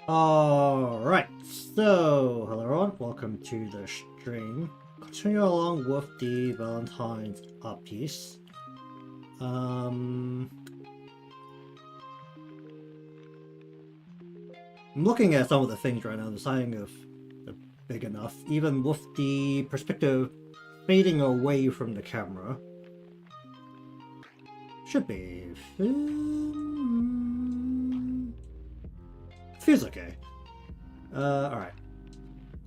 Alright, so hello everyone, welcome to the stream. Continue along with the Valentine's art piece. I'm looking at some of the things right now, deciding if they're big enough, even with the perspective fading away from the camera. Should be. Feels okay. Alright.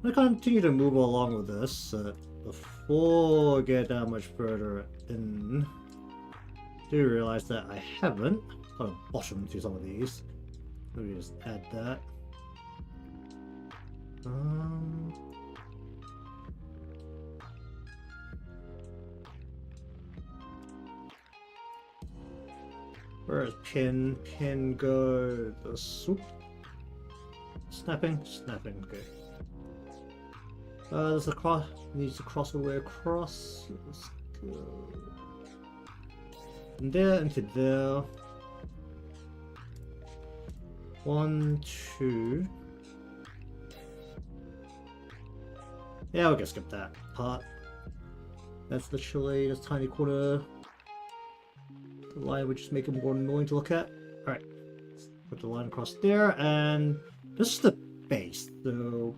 I'm gonna continue to move along with this before I get that much further in. Do realize that I haven't got a bottom to some of these. Let me just add that. Where is pin? Pin go the swoop. Snapping? Snapping, okay. There's a cross, needs to cross all the way across. Let's go. From there into there. 1, 2. Yeah, we can skip that part. That's literally this tiny corner. The line would just make it more annoying to look at. Alright. Put the line across there, and this is the base, so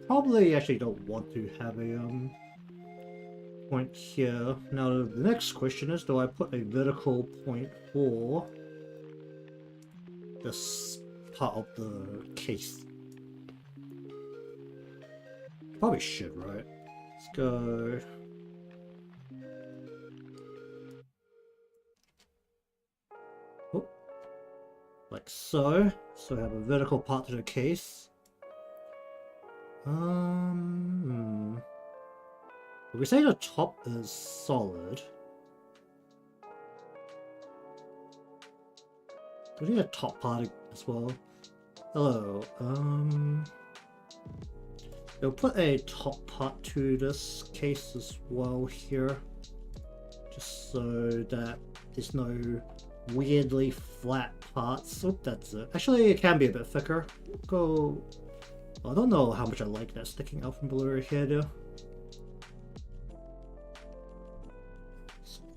probably actually don't want to have a point here. Now the next question is, do I put a vertical point for this part of the case? Probably should, right? Let's go. Oh. Like so. So I have a vertical part to the case. If we say the top is solid, do we need a top part as well? Hello. We'll put a top part to this case as well here, just so that there's no weirdly flat parts. Oh, that's it. Actually, it can be a bit thicker. Go. I don't know how much I like that sticking out from below here, though.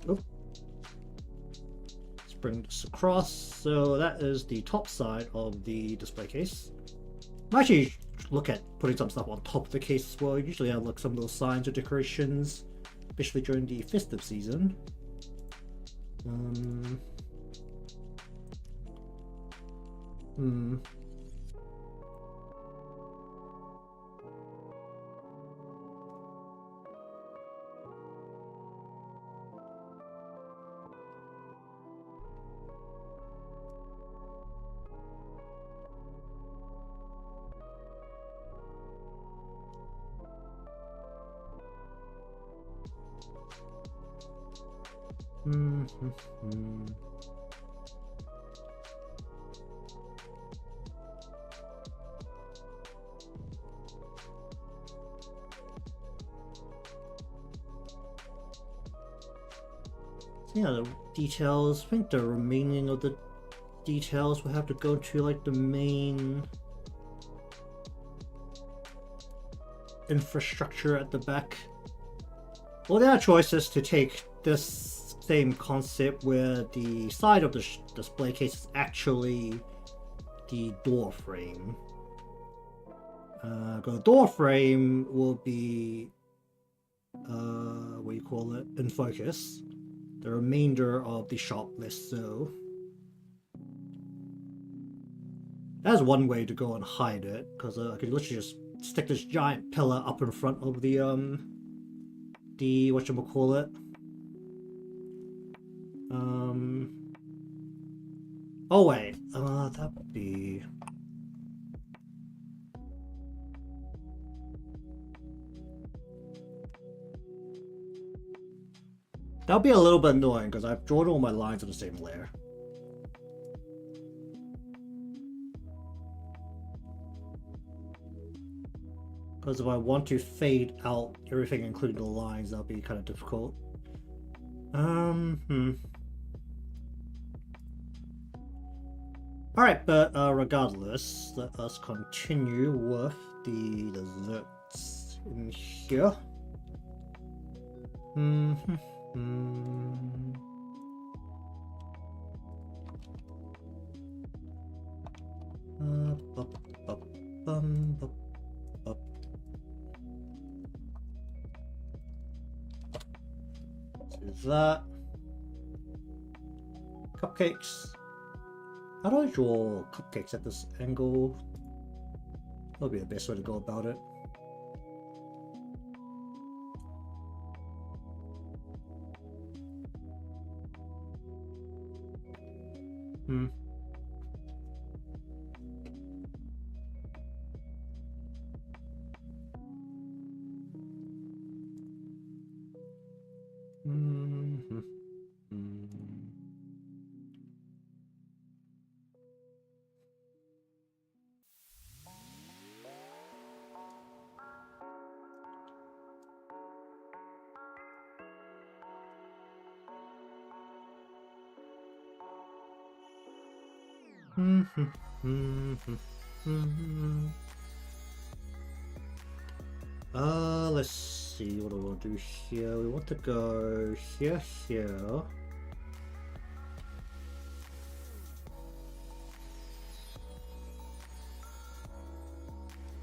Oh. Let's bring this across. So that is the top side of the display case. I actually look at putting some stuff on top of the case as well. Usually I look some of those signs or decorations, especially during the festive season. Yeah, the details. I think the remaining of the details will have to go to like the main infrastructure at the back. Well, there are choices to take this same concept where the side of the display case is actually the door frame. The door frame will be what do you call it, in focus. The remainder of the shop less so. That's one way to go and hide it, because I could literally just stick this giant pillar up in front of the whatchamacallit. Oh wait, that would be... That'll be a little bit annoying because I've drawn all my lines on the same layer. Because if I want to fade out everything including the lines, that'll be kind of difficult. Alright, but regardless, let us continue with the desserts in here. So that. Cupcakes. How do I draw cupcakes at this angle? That'll be the best way to go about it. Let's see what I want to do here. We want to go here, here.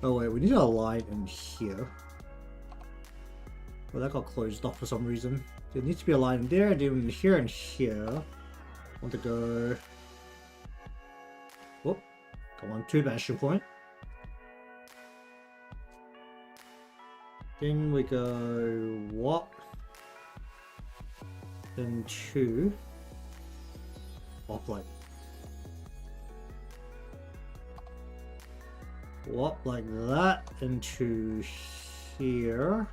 Oh wait, we need a line in here. Well, that got closed off for some reason. There needs to be a line in there, and then here and here. I want to go... Whoop. Come on, 2 vanishing point. Then we go what? Then 2. Up like. What like that into here.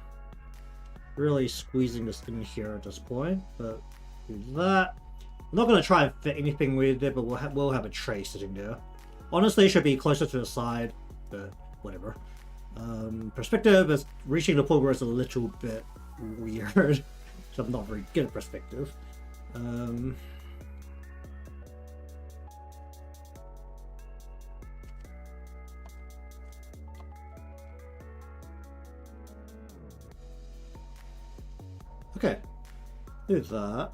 Really squeezing this in here at this point, but do that. I'm not gonna try and fit anything with it, but we'll have a tray sitting there. Honestly, it should be closer to the side, but whatever. Perspective is reaching the point where it's a little bit weird, because I'm not very good at perspective. Okay, do that.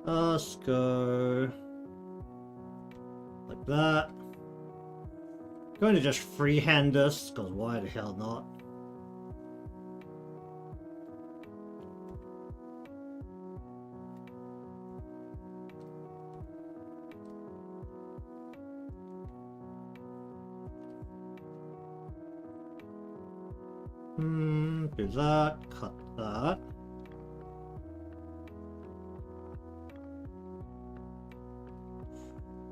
Let's go like that. Going to just freehand this, because why the hell not? Do that, cut that.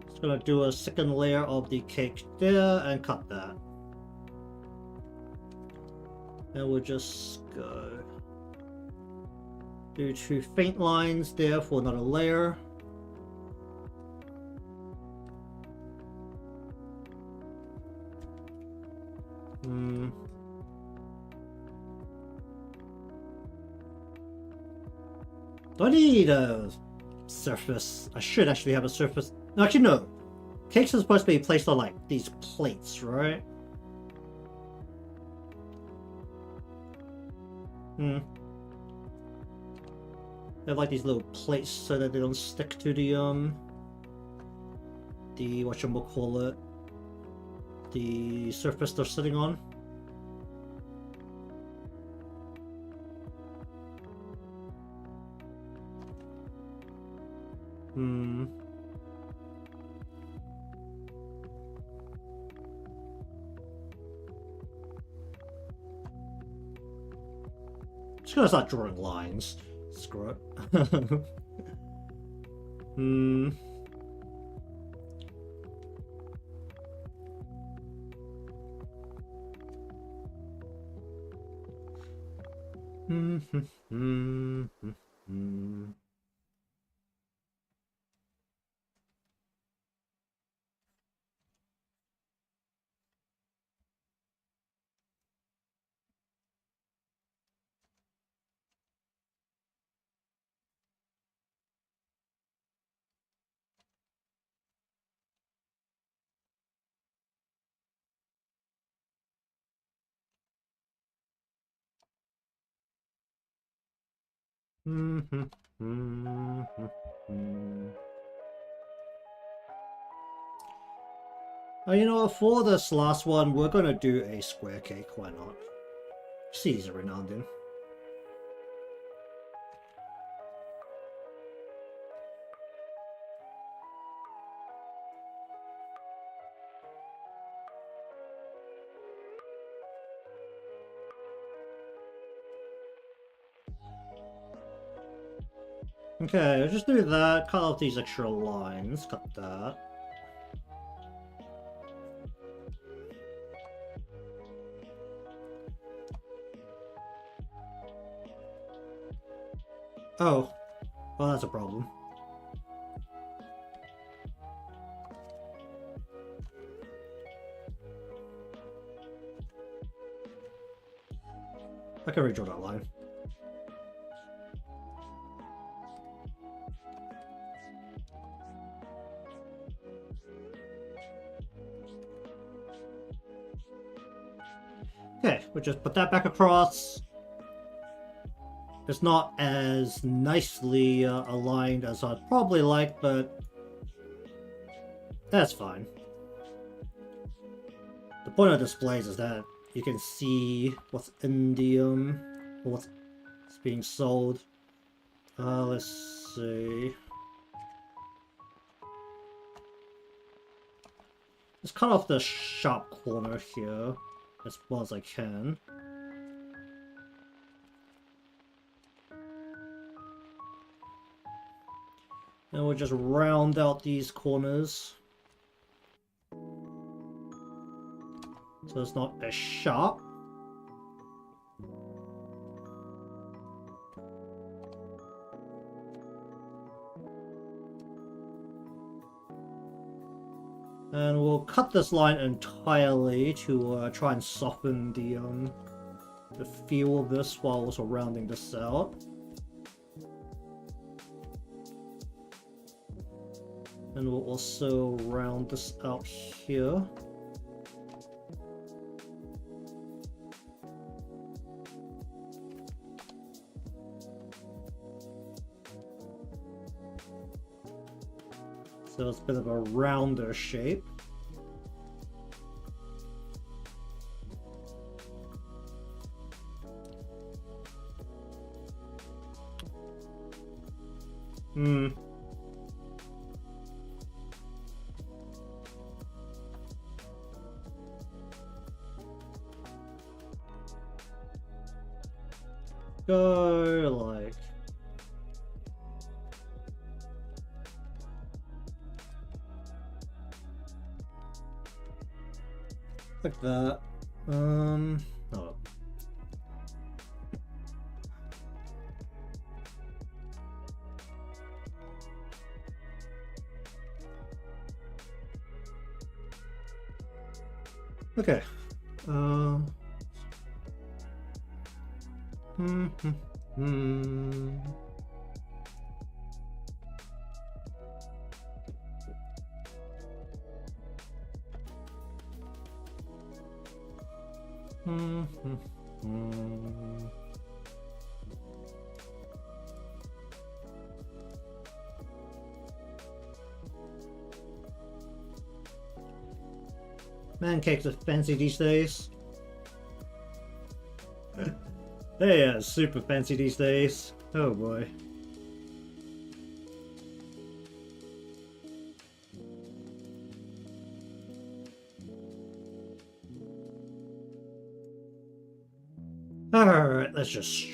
Just gonna do a second layer of the cake there and cut that. And we'll just go do 2 faint lines there for another layer. Do I need a surface? I should actually have a surface. No, actually, no. Cakes are supposed to be placed on like these plates, right? They have like these little plates so that they don't stick to the whatchamacallit, the surface they're sitting on. Just gonna start drawing lines. Screw it. Hmm. Hmm. Hmm. Hmm. Hmm. Hmm. Hmm. Oh, you know what? For this last one, we're gonna do a square cake. Why not? Sees every now and then. Okay, I'll just do that. Cut off these extra lines. Cut that. Oh, well, that's a problem. I can redraw that line. Okay, we'll just put that back across. It's not as nicely aligned as I'd probably like, but that's fine. The point of displays is that you can see what's in the what's being sold. Let's see. Let's cut off the sharp corner here as well as I can. And we'll just round out these corners. So it's not as sharp. And we'll cut this line entirely to try and soften the feel of this while also rounding this out. And we'll also round this out here. So it's a bit of a rounder shape. Hmm. Go like that. Oh. Okay. Hmm. Man, cakes are fancy these days. They are super fancy these days. Oh boy. Alright, let's just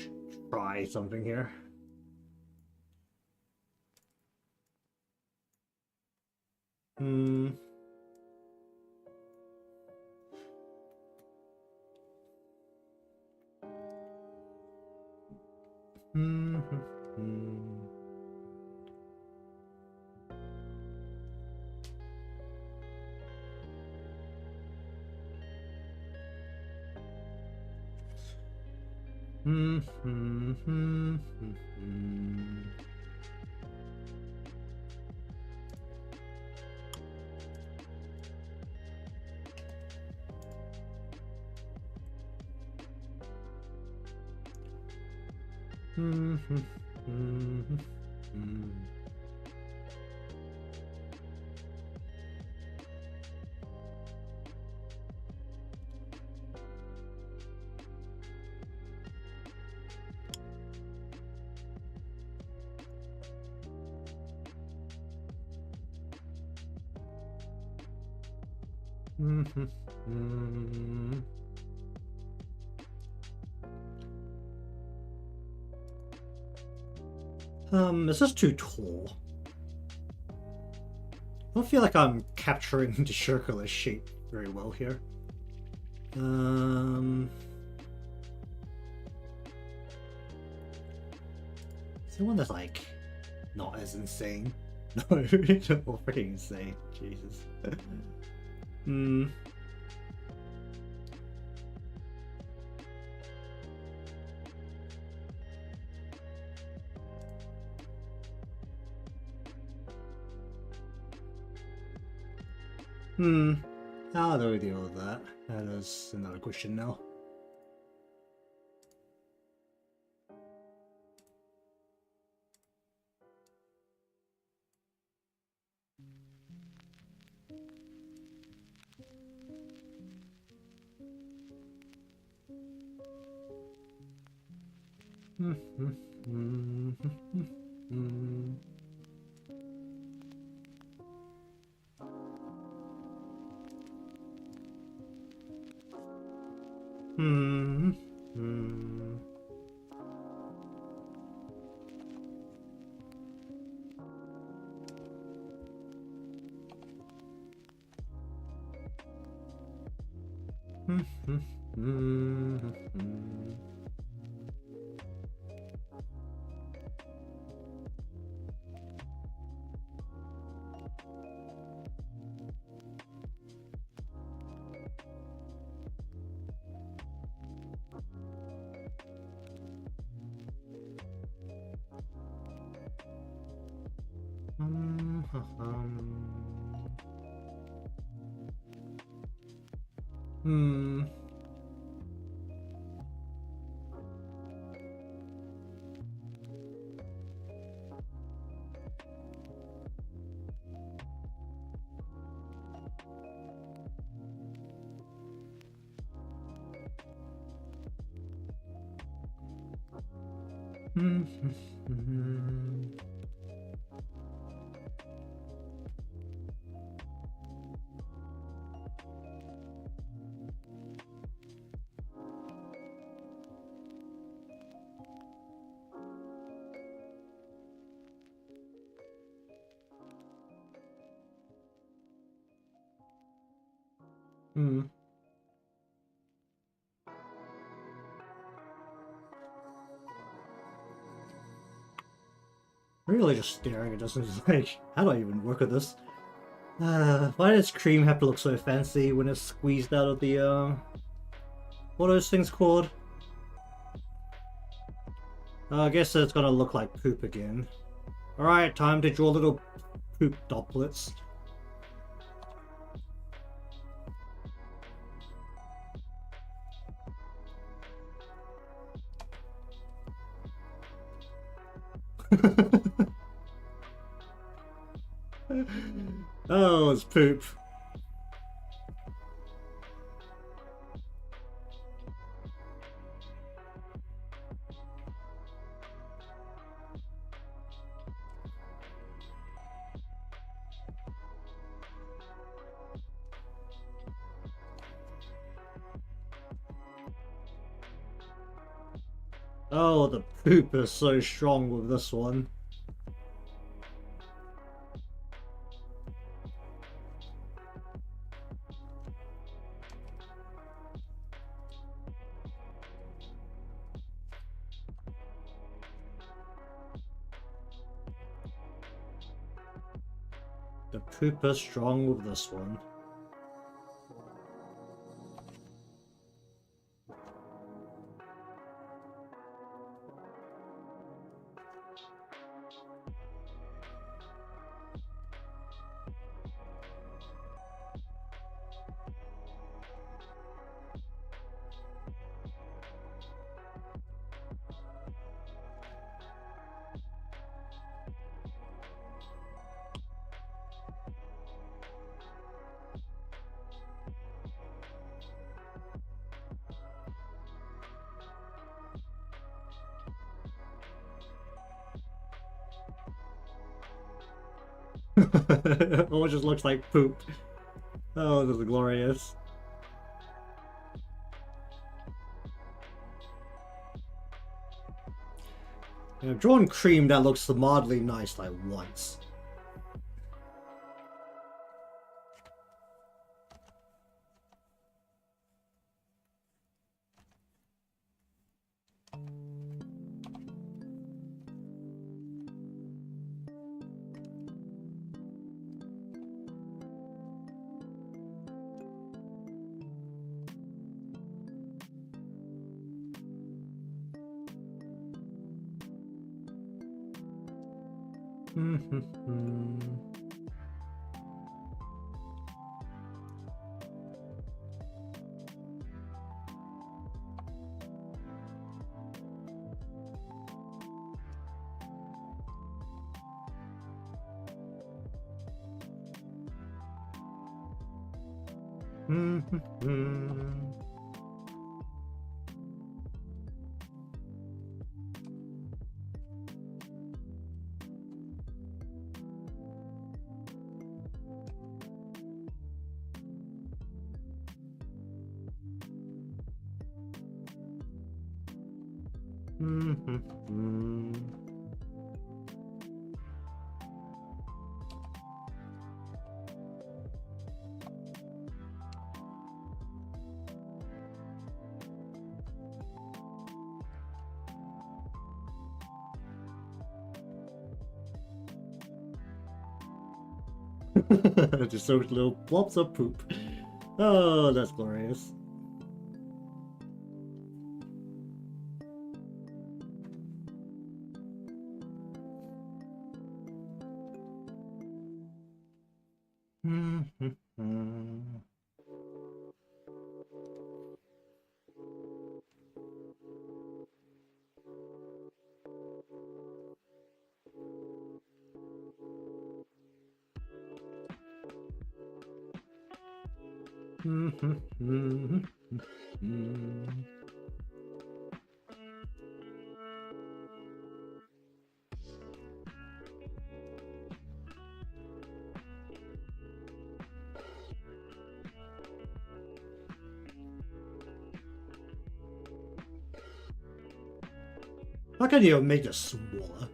try something here. Hmm. Hmm. Hmm. Hmm. Is this too tall? I don't feel like I'm capturing the circular shape very well here. Is there one that's like not as insane? No, more freaking insane. Jesus. Hmm. How do we deal with that? That is another question now. Really just staring at this and just like, how do I even work with this? Why does cream have to look so fancy when it's squeezed out of the, what are those things called? I guess it's gonna look like poop again. Alright, time to draw little poop droplets. Oh, it's poop. Oh, the poop is so strong with this one. The pooper's strong with this one. Oh, it just looks like poop. Oh, this is glorious. I've drawn cream that looks mildly nice like once. Just so little blobs of poop. Oh, that's glorious. How can you make this smaller?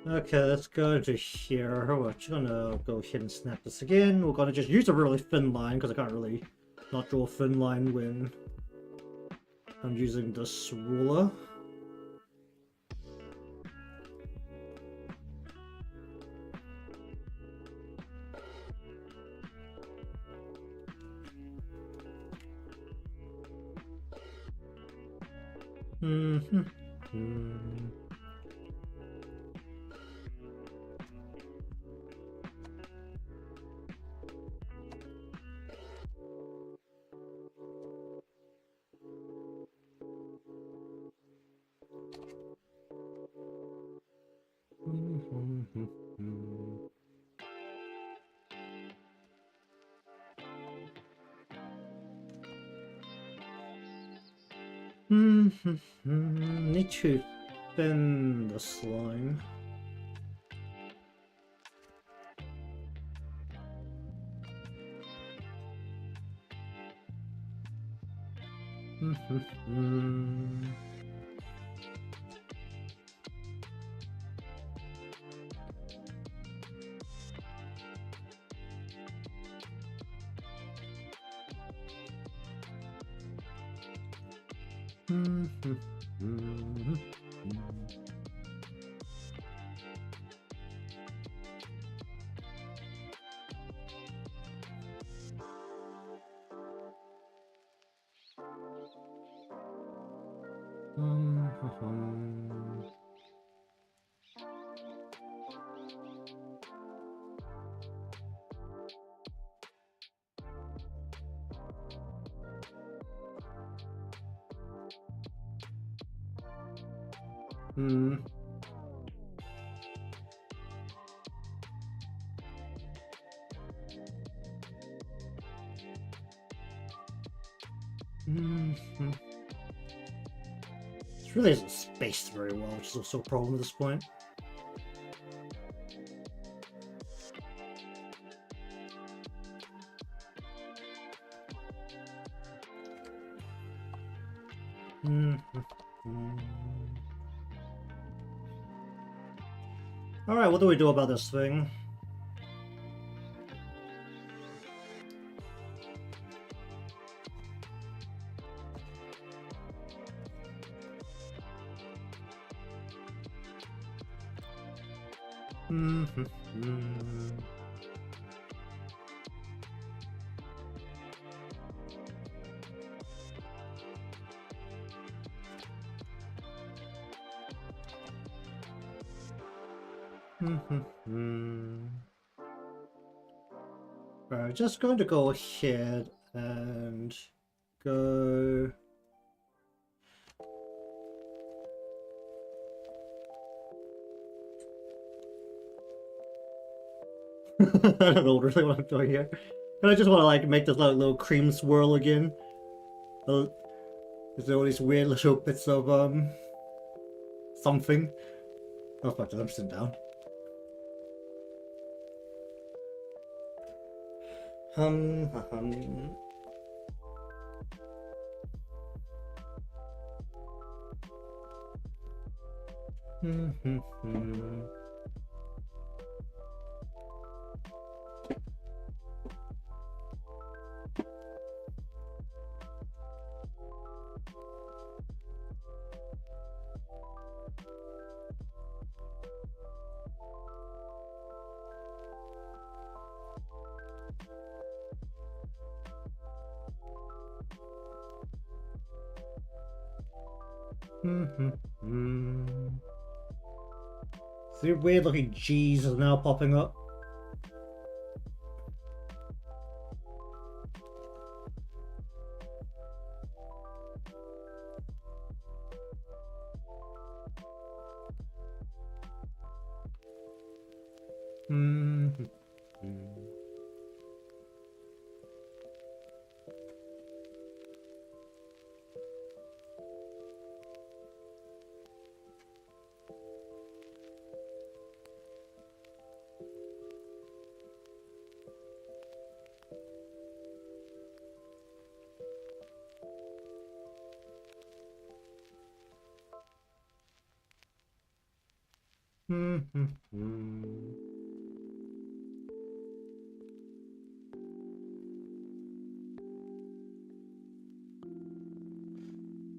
Okay, let's go into here. We're just gonna go ahead and snap this again. We're gonna just use a really thin line because I can't really not draw a thin line when I'm using this ruler. Need to thin the slime. This really isn't spaced very well, which is also a problem at this point. Alright, what do we do about this thing? Alright, just going to go ahead and go... I don't know really what I'm doing here. And I just want to like make this like, little cream swirl again. There's all these weird little bits of something. Oh fuck, I'm sitting down. See, weird looking G's are now popping up.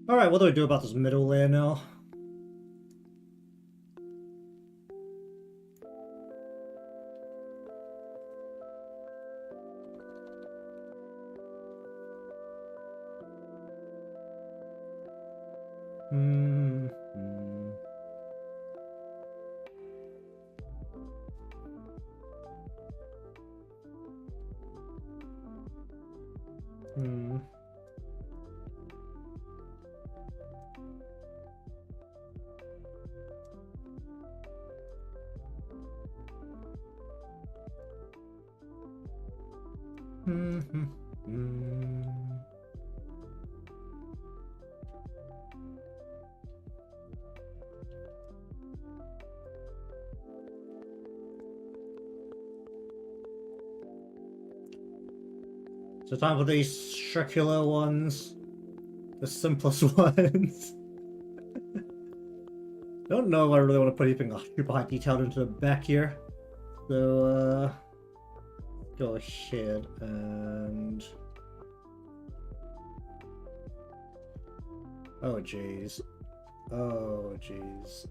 Alright, what do I do about this middle layer now? So time for these circular ones. The simplest ones. I don't know if I really want to put anything super high detailed into the back here. So, go ahead and... Oh, jeez. Oh, jeez.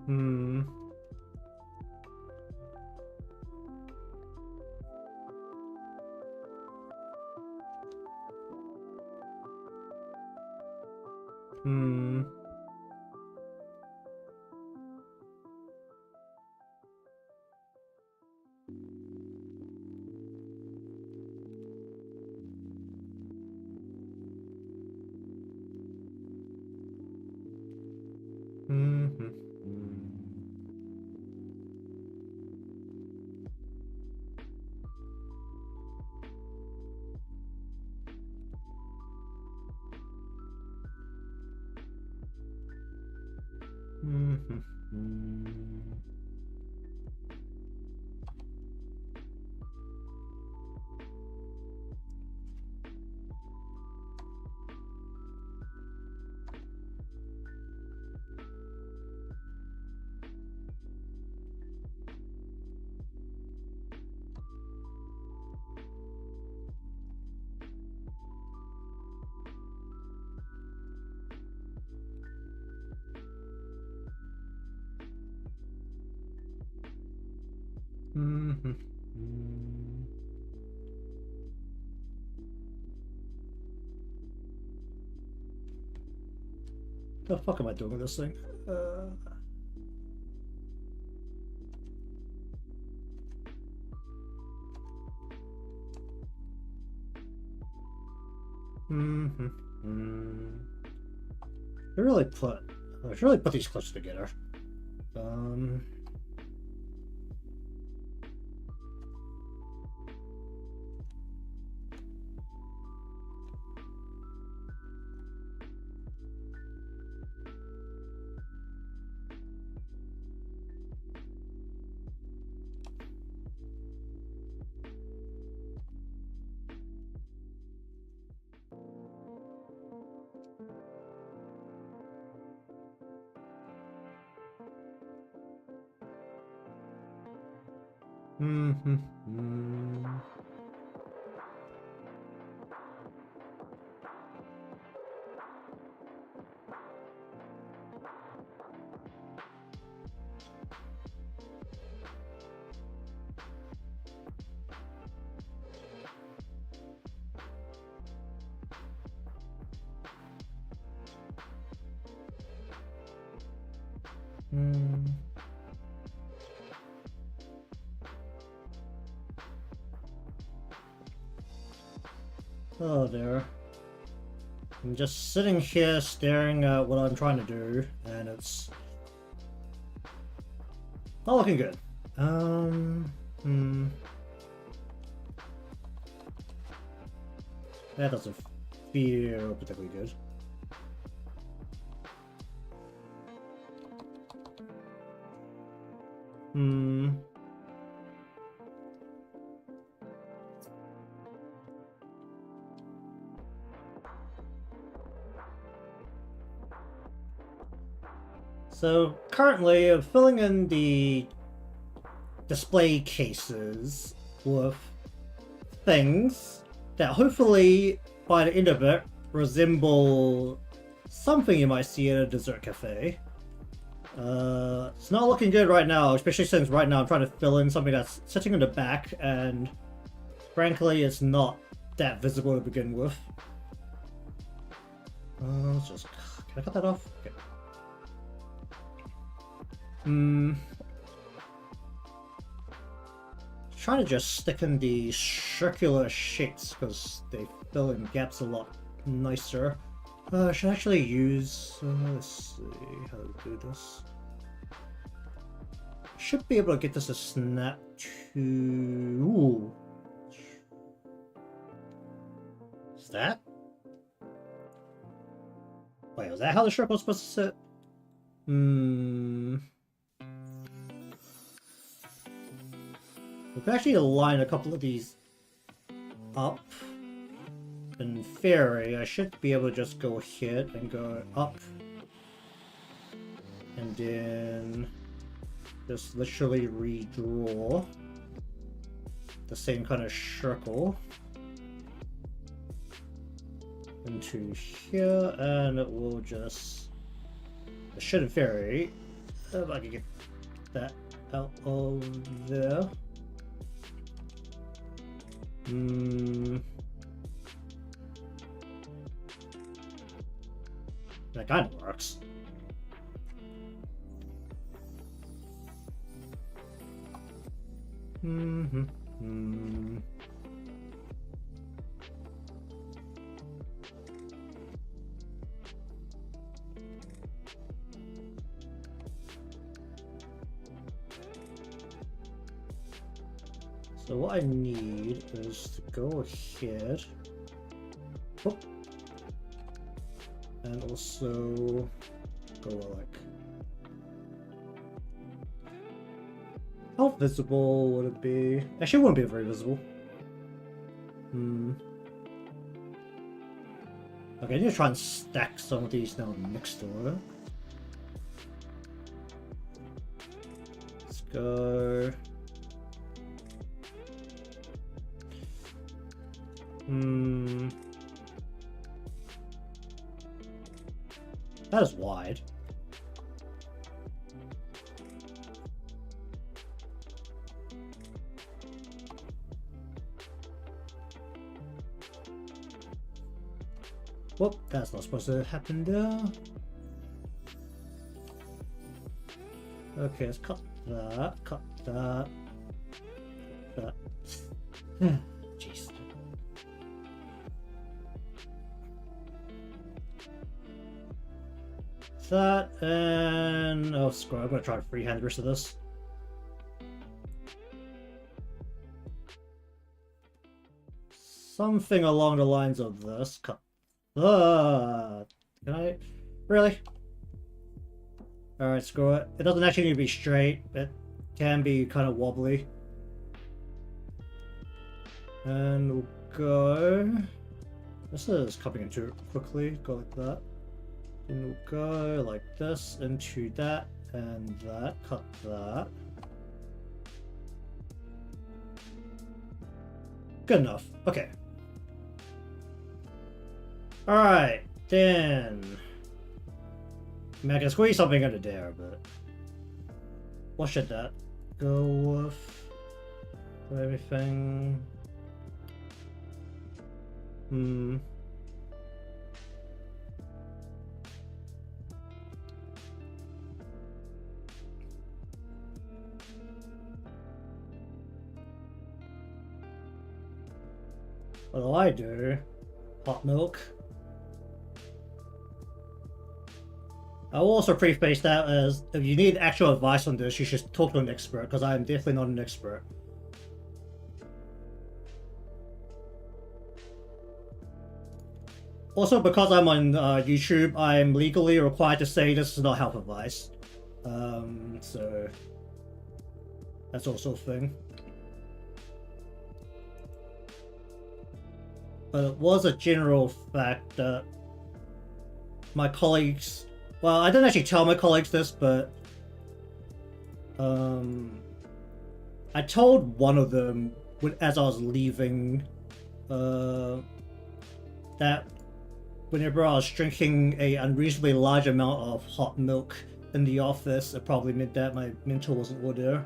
Hmm. Hmm. Mm-hmm. Mm-hmm. Mm-hmm. The fuck am I doing with this thing? Mm-hmm. I should really put these closer together. Mm-hmm. Mm. Oh dear. I'm just sitting here staring at what I'm trying to do, and it's not looking good. That doesn't feel particularly good. So currently I'm filling in the display cases with things that hopefully by the end of it resemble something you might see at a dessert cafe. It's not looking good right now, especially since right now I'm trying to fill in something that's sitting in the back, and frankly it's not that visible to begin with. Let's just... Can I cut that off? Okay. Trying to just stick in the circular shapes because they fill in gaps a lot nicer. I should actually use... let's see how to do this. Should be able to get this to snap to... Ooh. Is that? Wait, was that how the circle was supposed to sit? We can actually align a couple of these up. In theory, I should be able to just go ahead and go up. And then just literally redraw the same kind of circle into here, and it will just, it shouldn't vary. If I can get that out of there. That kind of works. So what I need is to go ahead, and also go like, how visible would it be? Actually, it wouldn't be very visible. Okay, I need to try and stack some of these now next to it. Let's go. That is wide. Whoop, that's not supposed to happen there. Okay, let's cut that, that. Jeez. That, and oh screw it, I'm gonna try to freehand the rest of this. Something along the lines of this. Cut. Can I? Really? Alright, screw it. It doesn't actually need to be straight. It can be kind of wobbly. And we'll go... This is coming in too quickly. Go like that. And we'll go like this into that and that. Cut that. Good enough. Okay. Alright, then... I mean, I can squeeze something under there, but... What should that go with? Everything... What do I do? Hot milk. I will also preface that as, if you need actual advice on this, you should talk to an expert, because I am definitely not an expert. Also, because I'm on YouTube, I'm legally required to say this is not health advice. So... That's also a thing. But it was a general fact that my colleagues... Well, I didn't actually tell my colleagues this, but... I told one of them, as I was leaving, that whenever I was drinking a unreasonably large amount of hot milk in the office, it probably meant that my mentor wasn't all there.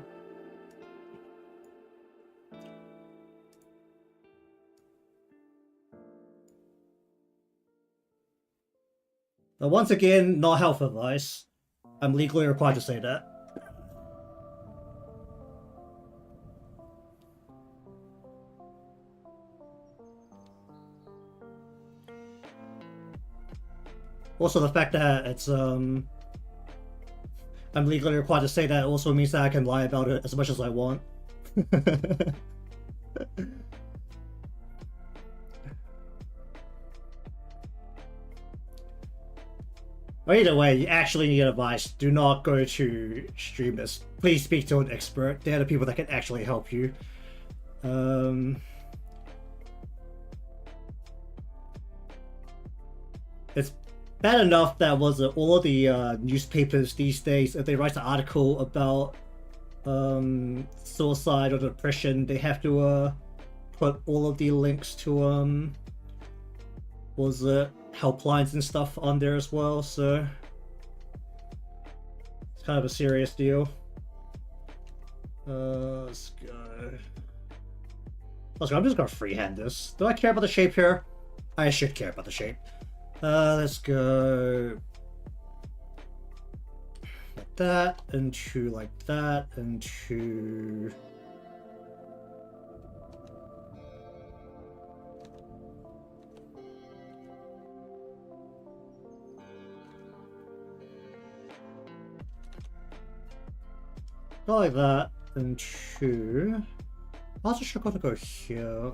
But once again, not health advice. I'm legally required to say that. Also, the fact that it's, I'm legally required to say that also means that I can lie about it as much as I want. But either way, you actually need advice. Do not go to streamers. Please speak to an expert. They're the people that can actually help you. It's bad enough that all of the newspapers these days, if they write an article about suicide or depression, they have to put all of the links to was it helplines and stuff on there as well, so it's kind of a serious deal. Let's go. I'm just gonna freehand this. Do I care about the shape here? I should care about the shape. Let's go like that, and two like that, and two. Not like that, and two. I was just gonna go here.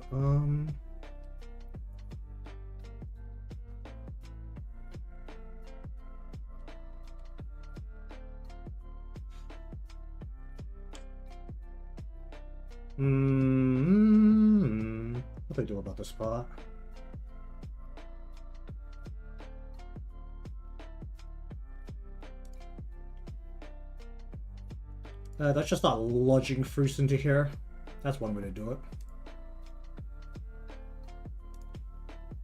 What do I do about this part? That's just not lodging fruits into here. That's one way to do it.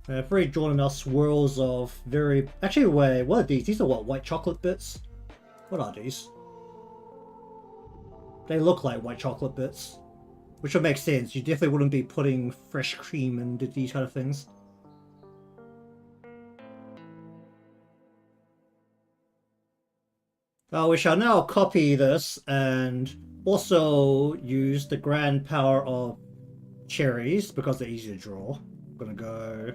I've already drawn enough swirls of very... Actually, wait, what are these? These are what, white chocolate bits? What are these? They look like white chocolate bits. Which would make sense. You definitely wouldn't be putting fresh cream into these kind of things. We shall now copy this and also use the grand power of cherries because they're easy to draw. I'm gonna go...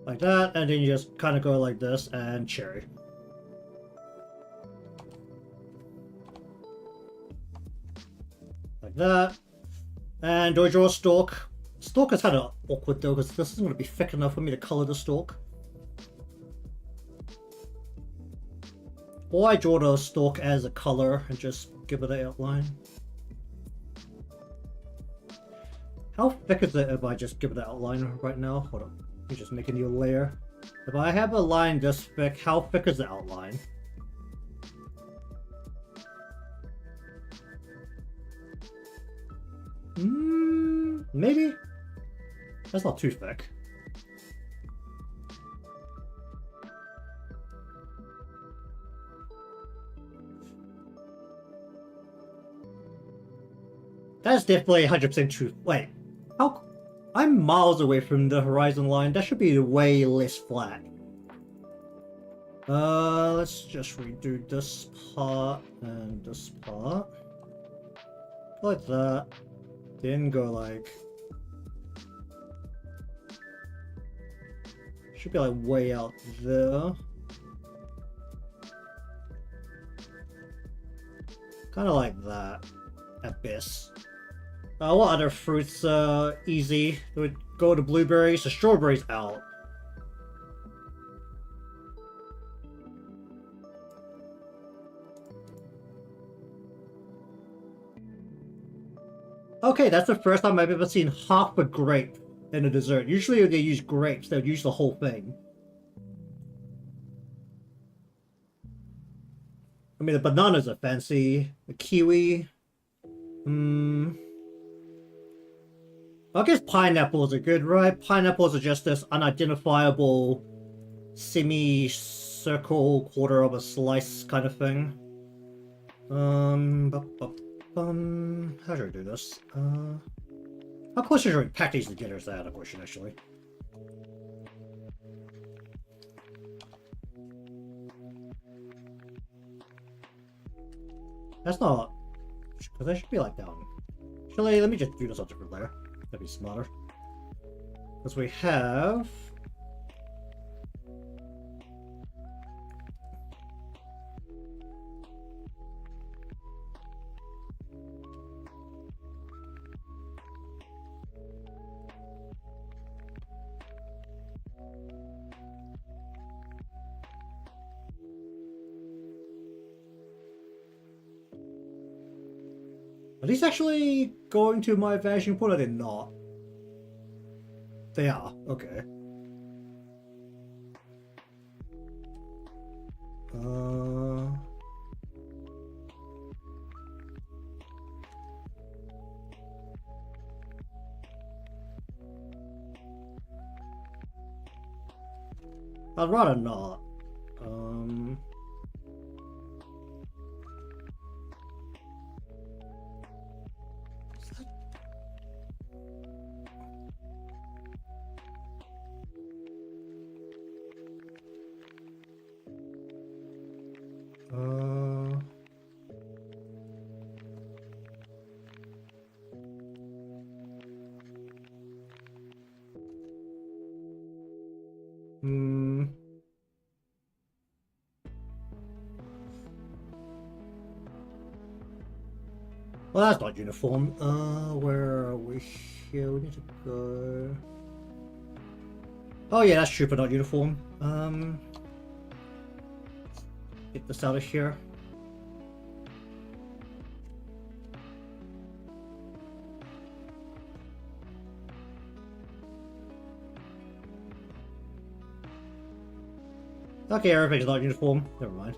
like that, and then you just kind of go like this and cherry. Like that. And do I draw a stalk? Stalk is kind of awkward though, because this isn't going to be thick enough for me to color the stalk. Or I draw the stalk as a color and just give it an outline. How thick is it if I just give it an outline right now? Hold on. Let me just make a new layer. If I have a line this thick, how thick is the outline? Maybe? That's not too thick. That's definitely 100% true. Wait, how? I'm miles away from the horizon line. That should be way less flat. Let's just redo this part and this part. Like that. Then go like... should be like way out there. Kind of like that, at best. What other fruits easy? We would go to blueberries, the strawberries out. Okay, that's the first time I've ever seen half a grape in a dessert. Usually when they use grapes, they would use the whole thing. I mean, the bananas are fancy. The kiwi. I guess pineapples are good, right? Pineapples are just this unidentifiable semi-circle quarter of a slice kind of thing. How should I do this? How close should I pack these together is the other question, actually. That's not... because that should be like down. Actually, let me just do this on a different layer. That'd be smarter. Because we have... Are these actually going to my vanishing point or they're not? They are, okay. I'd rather not. Well, that's not uniform. Where are we here? We need to go... Oh yeah, that's true, but not uniform. Get this out of here. Okay, everything's not uniform. Never mind.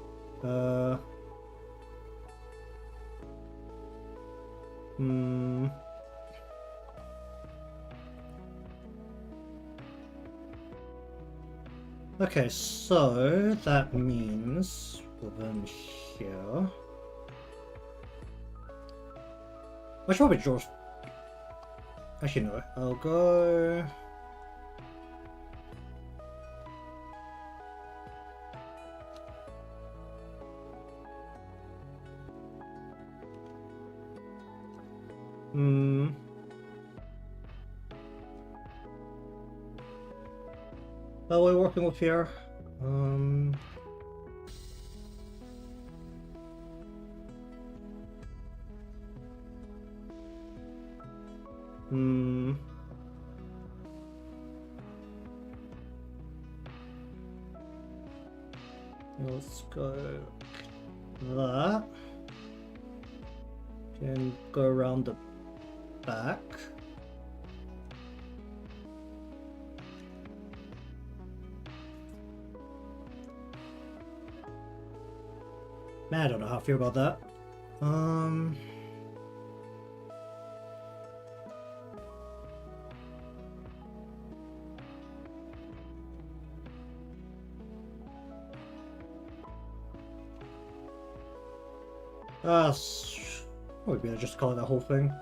Okay, so that means within here. I should probably draw. Actually, no. I'll go. What are we working with here? Let's go that. Then go around the back. Man, I don't know how I feel about that. Would be just call it that whole thing.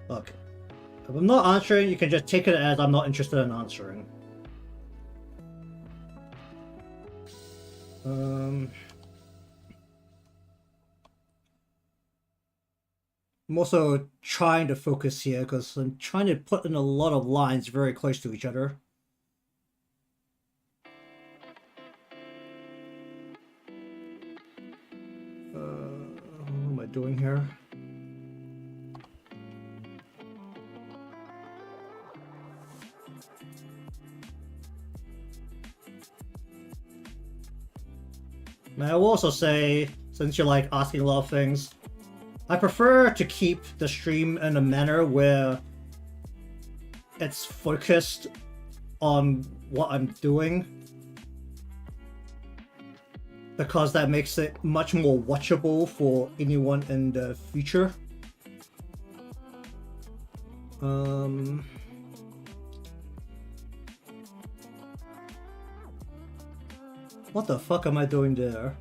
Look, if I'm not answering, you can just take it as I'm not interested in answering. I'm also trying to focus here because I'm trying to put in a lot of lines very close to each other. What am I doing here? I will also say, since you're like asking a lot of things, I prefer to keep the stream in a manner where it's focused on what I'm doing, because that makes it much more watchable for anyone in the future. What the fuck am I doing there?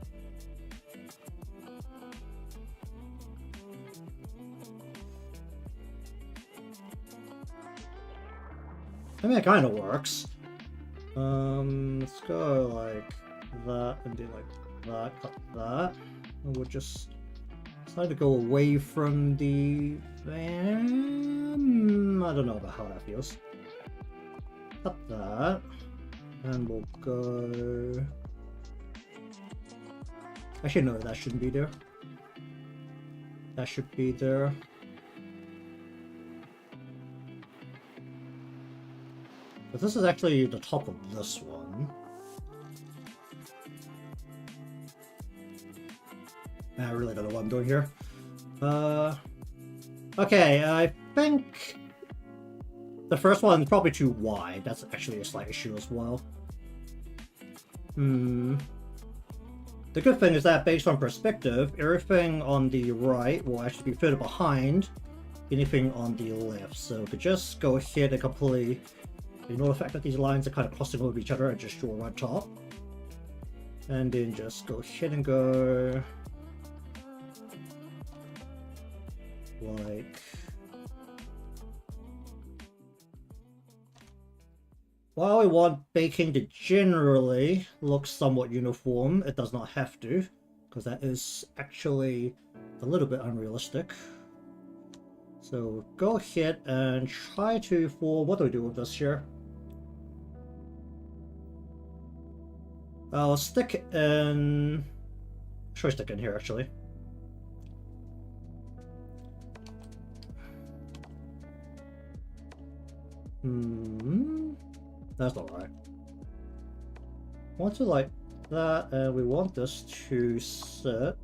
I mean, it kind of works. Let's go like that and do like that, cut that. And we'll just try to go away from the... I don't know about how that feels. Cut that. And we'll go... Actually, no, that shouldn't be there. That should be there. But this is actually the top of this one. I really don't know what I'm doing here. Okay, I think the first one is probably too wide. That's actually a slight issue as well. The good thing is that based on perspective, everything on the right will actually be further behind anything on the left. So we could just go ahead and completely ignore the fact that these lines are kind of crossing over each other and just draw right top. And then just go ahead and go like... While we want baking to generally look somewhat uniform, it does not have to, because that is actually a little bit unrealistic. So go ahead and try to form... What do we do with this here? I'll stick in... Should I stick in here actually? That's not right. Want to like that, and we want this to sit.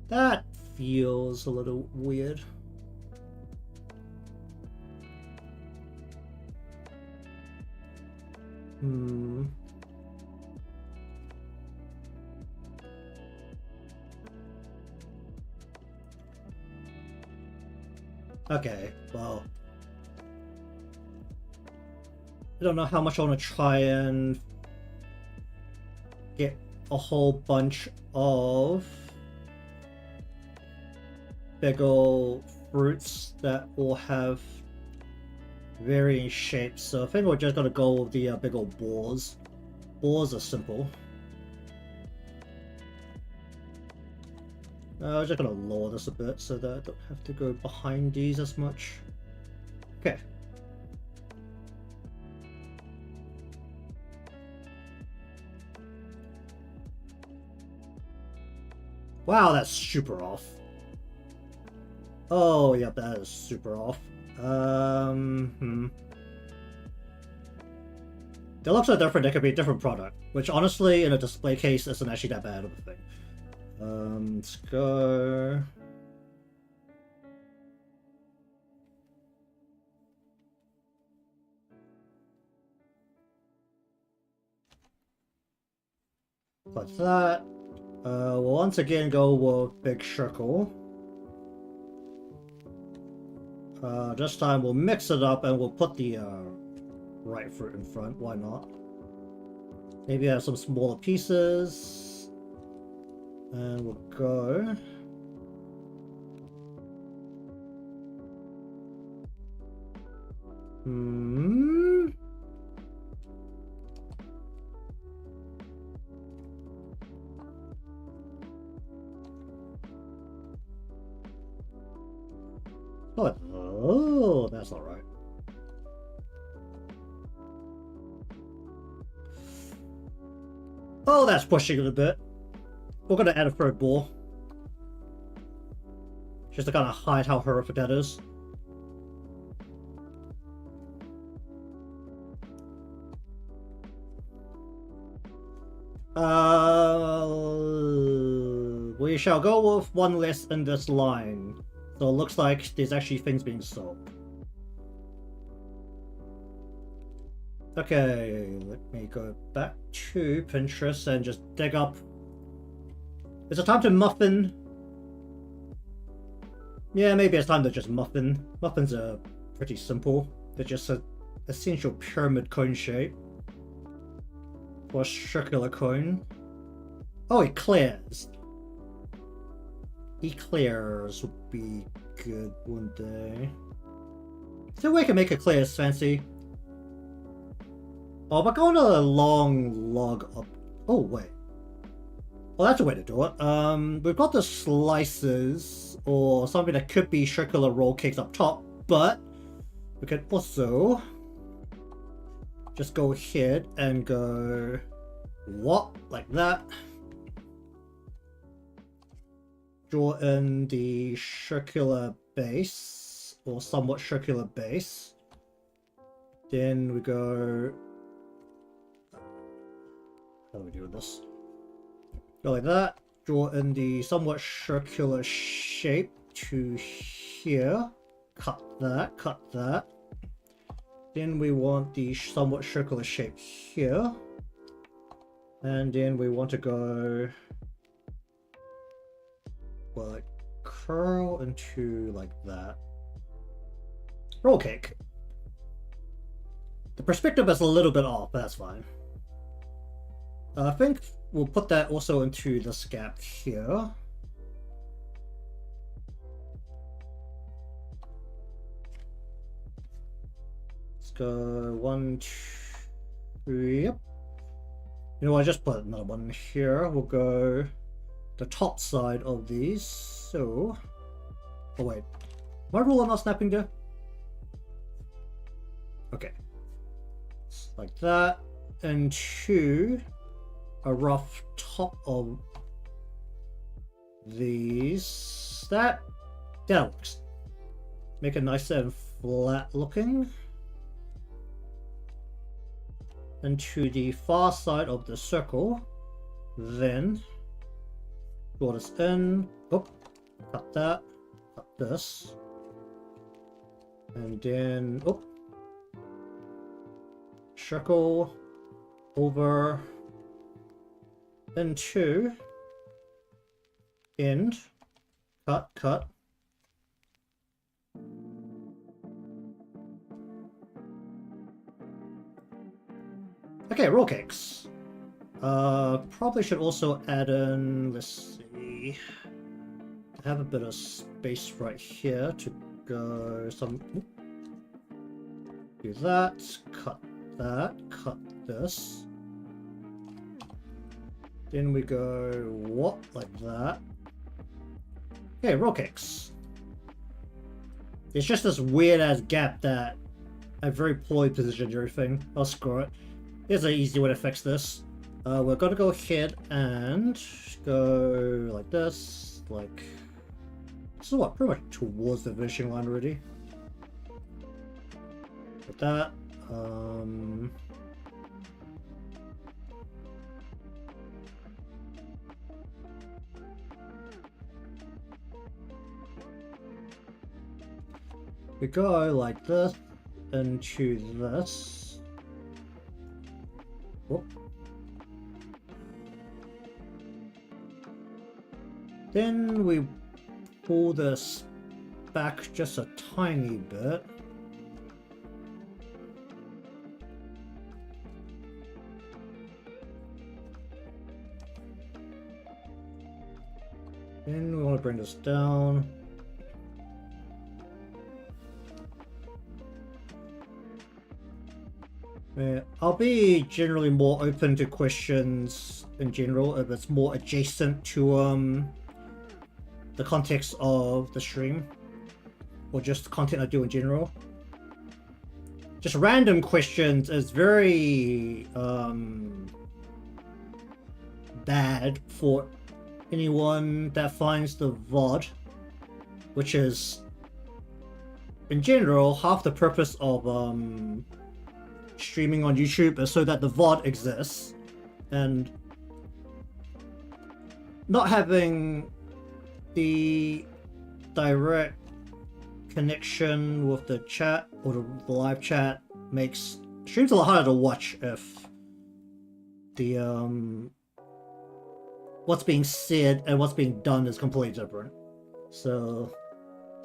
That feels a little weird. Okay, well, I don't know how much I want to try and get a whole bunch of big ol' fruits that will have varying shapes. So I think we're just gonna go with the big ol' boars. Boars are simple. I'm just gonna lower this a bit so that I don't have to go behind these as much. Okay. Wow, that's super off. Oh, yep, that is super off. That looks so different, it could be a different product, which honestly, in a display case, isn't actually that bad of a thing. Let's go... Like that. We'll once again go with big circle. This time we'll mix it up and we'll put the right fruit in front. Why not? Maybe have some smaller pieces. And we'll go... Oh, that's not right. Oh, that's pushing it a bit. We're gonna add a third ball. Just to kind of hide how horrific that is. We shall go with one less in this line. So it looks like there's actually things being sold. Okay, let me go back to Pinterest and just dig up. Is it time to muffin? Yeah, maybe it's time to just muffin. Muffins are pretty simple. They're just an essential pyramid cone shape. For a circular cone. Oh, eclairs. Eclairs would be good, wouldn't they? Is there a way I can make eclairs fancy? Oh, but going a long log up. Oh, wait. Well, that's a way to do it. We've got the slices, or something that could be circular roll cakes up top, but we could also just go ahead and go what? Like that. Draw in the circular base, or somewhat circular base. Then we go... How do we do this? Go like that. Draw in the somewhat circular shape to here. Cut that, cut that. Then we want the somewhat circular shape here. And then we want to go... well, like curl into like that. Roll cake. The perspective is a little bit off, but that's fine. I think we'll put that also into this gap here. Let's go 1, 2, yep. You know what, I just put another one here. We'll go the top side of these. So, oh wait, my ruler not snapping there? Okay, like that, into a rough top of these. That works. Make it nice and flat looking. And to the far side of the circle, then draw this in. Oh, cut that, cut this, and then oh, circle over into end, cut, cut. Okay, roll cakes. Probably should also add in, let's see, I have a bit of space right here to go some, do that, cut this. Then we go what, like that. Okay, roll cakes. It's just this weird ass gap that I very poorly positioned everything. I'll screw it. There's an easy way to fix this. We're gonna go ahead and go like this, like so what, pretty much towards the finishing line already. With that, we go like this into this. Whoop. Then we pull this back just a tiny bit. Then we want to bring this down. Yeah, I'll be generally more open to questions in general if it's more adjacent to the context of the stream, or just the content I do in general. Just random questions is very bad for anyone that finds the VOD, which is in general half the purpose of streaming on YouTube is so that the VOD exists, and not having the direct connection with the chat or the live chat makes streams a lot harder to watch if the what's being said and what's being done is completely different. So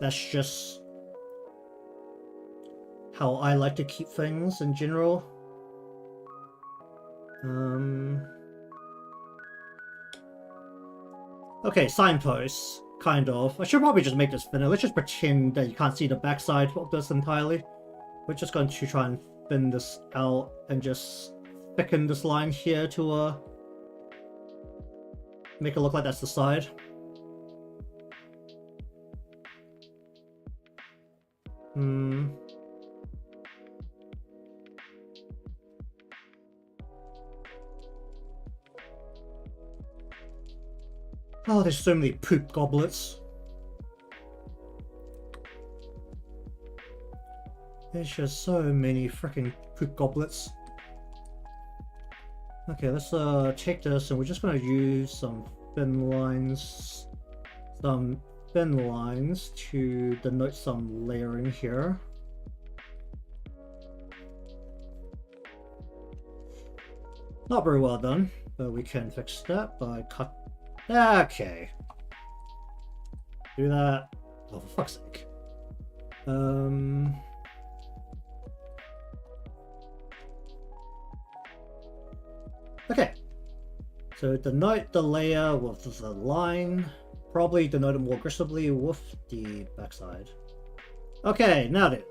that's just how I like to keep things in general. Okay, signposts, kind of. I should probably just make this thinner. Let's just pretend that you can't see the backside of this entirely. We're just going to try and thin this out and just thicken this line here to make it look like that's the side. Oh, there's so many poop goblets. There's just so many freaking poop goblets. Okay, let's take this and we're just gonna use some thin lines. To denote some layering here. Not very well done, but we can fix that by cut. Okay. Do that. Oh, for fuck's sake. Okay. So denote the layer with the line. Probably denote it more aggressively with the backside. Okay, now then.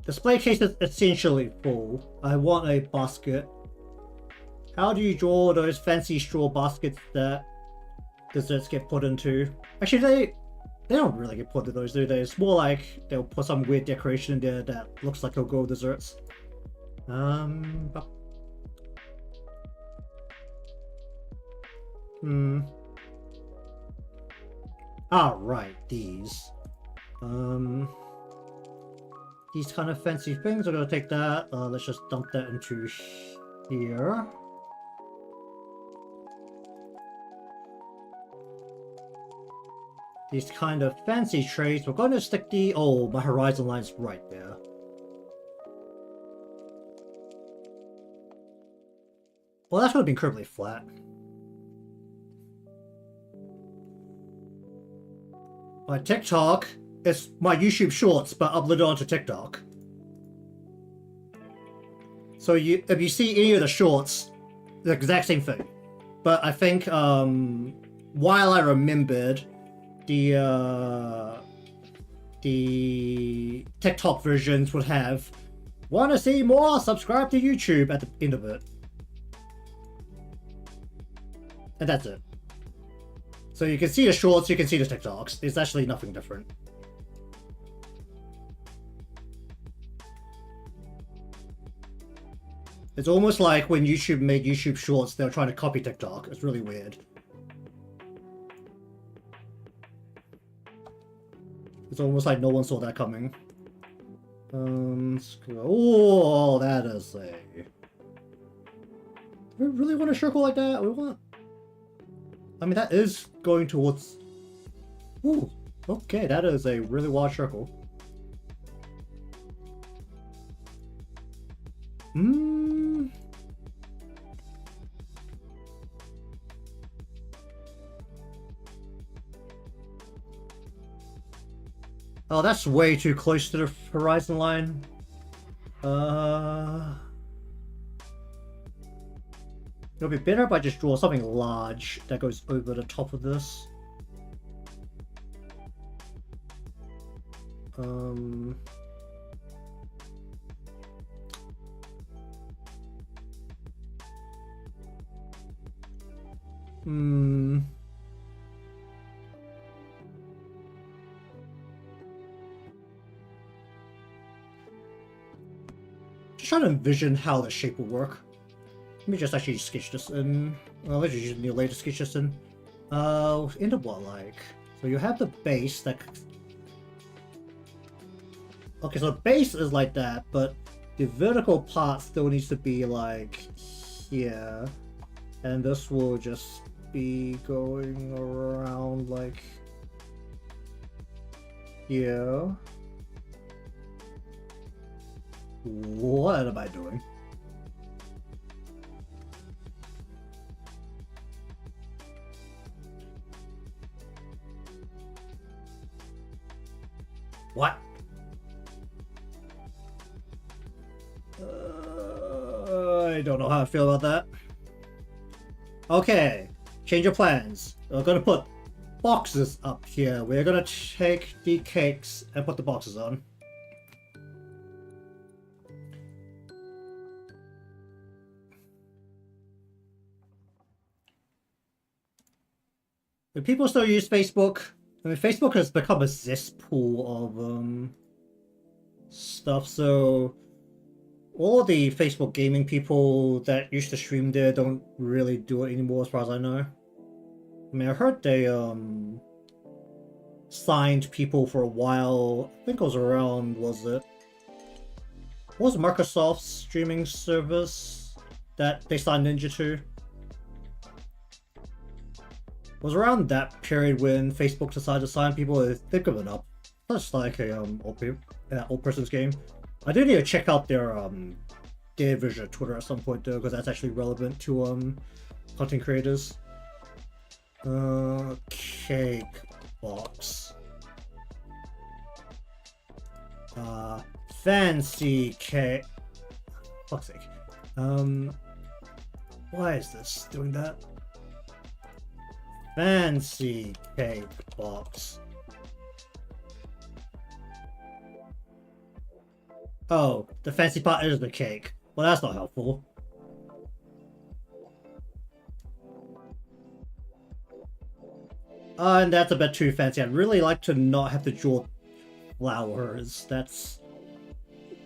Display case is essentially full. I want a basket. How do you draw those fancy straw baskets that desserts get put into? Actually, they don't really get put into those, do they? It's more like they'll put some weird decoration in there that looks like it'll go with desserts. Ah, right, these. These kind of fancy things, I'm gonna take that. Let's just dump that into here. These kind of fancy trays, we're gonna stick the... Oh, my horizon line's right there. Well, that's gonna be incredibly flat. My TikTok is my YouTube Shorts, but uploaded onto TikTok. So if you see any of the shorts, the exact same thing. But I think while I remembered the TikTok versions would have "Want to see more? Subscribe to YouTube" at the end of it, and that's it. So you can see the shorts, you can see the TikToks. It's actually nothing different. It's almost like when YouTube made YouTube Shorts, they were trying to copy TikTok. It's really weird. It's almost like no one saw that coming. Let's go. Oh, that is a... Do we really want a circle like that? We want... I mean, that is going towards... Ooh, okay, that is a really wide circle. Oh, that's way too close to the horizon line. It'll be better if I just draw something large that goes over the top of this. Just trying to envision how the shape will work. Let me just actually sketch this in. Well, let's just use the later sketch this in. End up what like? So you have the base that... Okay, so the base is like that, but the vertical part still needs to be like here. And this will just be going around like here. What am I doing? What? I don't know how I feel about that. Okay, change of plans. We're gonna put boxes up here. We're gonna take the cakes and put the boxes on. Do people still use Facebook? I mean, Facebook has become a cesspool of stuff, so all the Facebook gaming people that used to stream there don't really do it anymore as far as I know. I mean, I heard they signed people for a while. I think it was around, was it? What was Microsoft's streaming service that they signed Ninja to? It was around that period when Facebook decided to sign people. They've given up. That's like a old person's game. I do need to check out their version of Twitter at some point though, because that's actually relevant to content creators. Cake box. Fancy cake. Fuck's sake. Why is this doing that? Fancy cake box. Oh, the fancy part is the cake. Well, that's not helpful. And that's a bit too fancy. I'd really like to not have to draw flowers. That's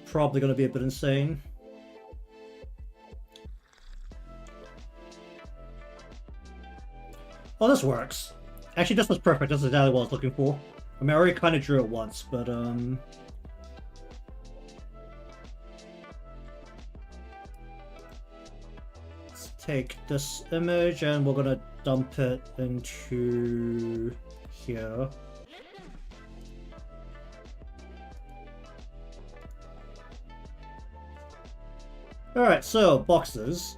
probably going to be a bit insane. Oh, this works. Actually, this was perfect. This is exactly what I was looking for. I mean, I already kind of drew it once, but let's take this image and we're gonna dump it into here. Alright, so boxes.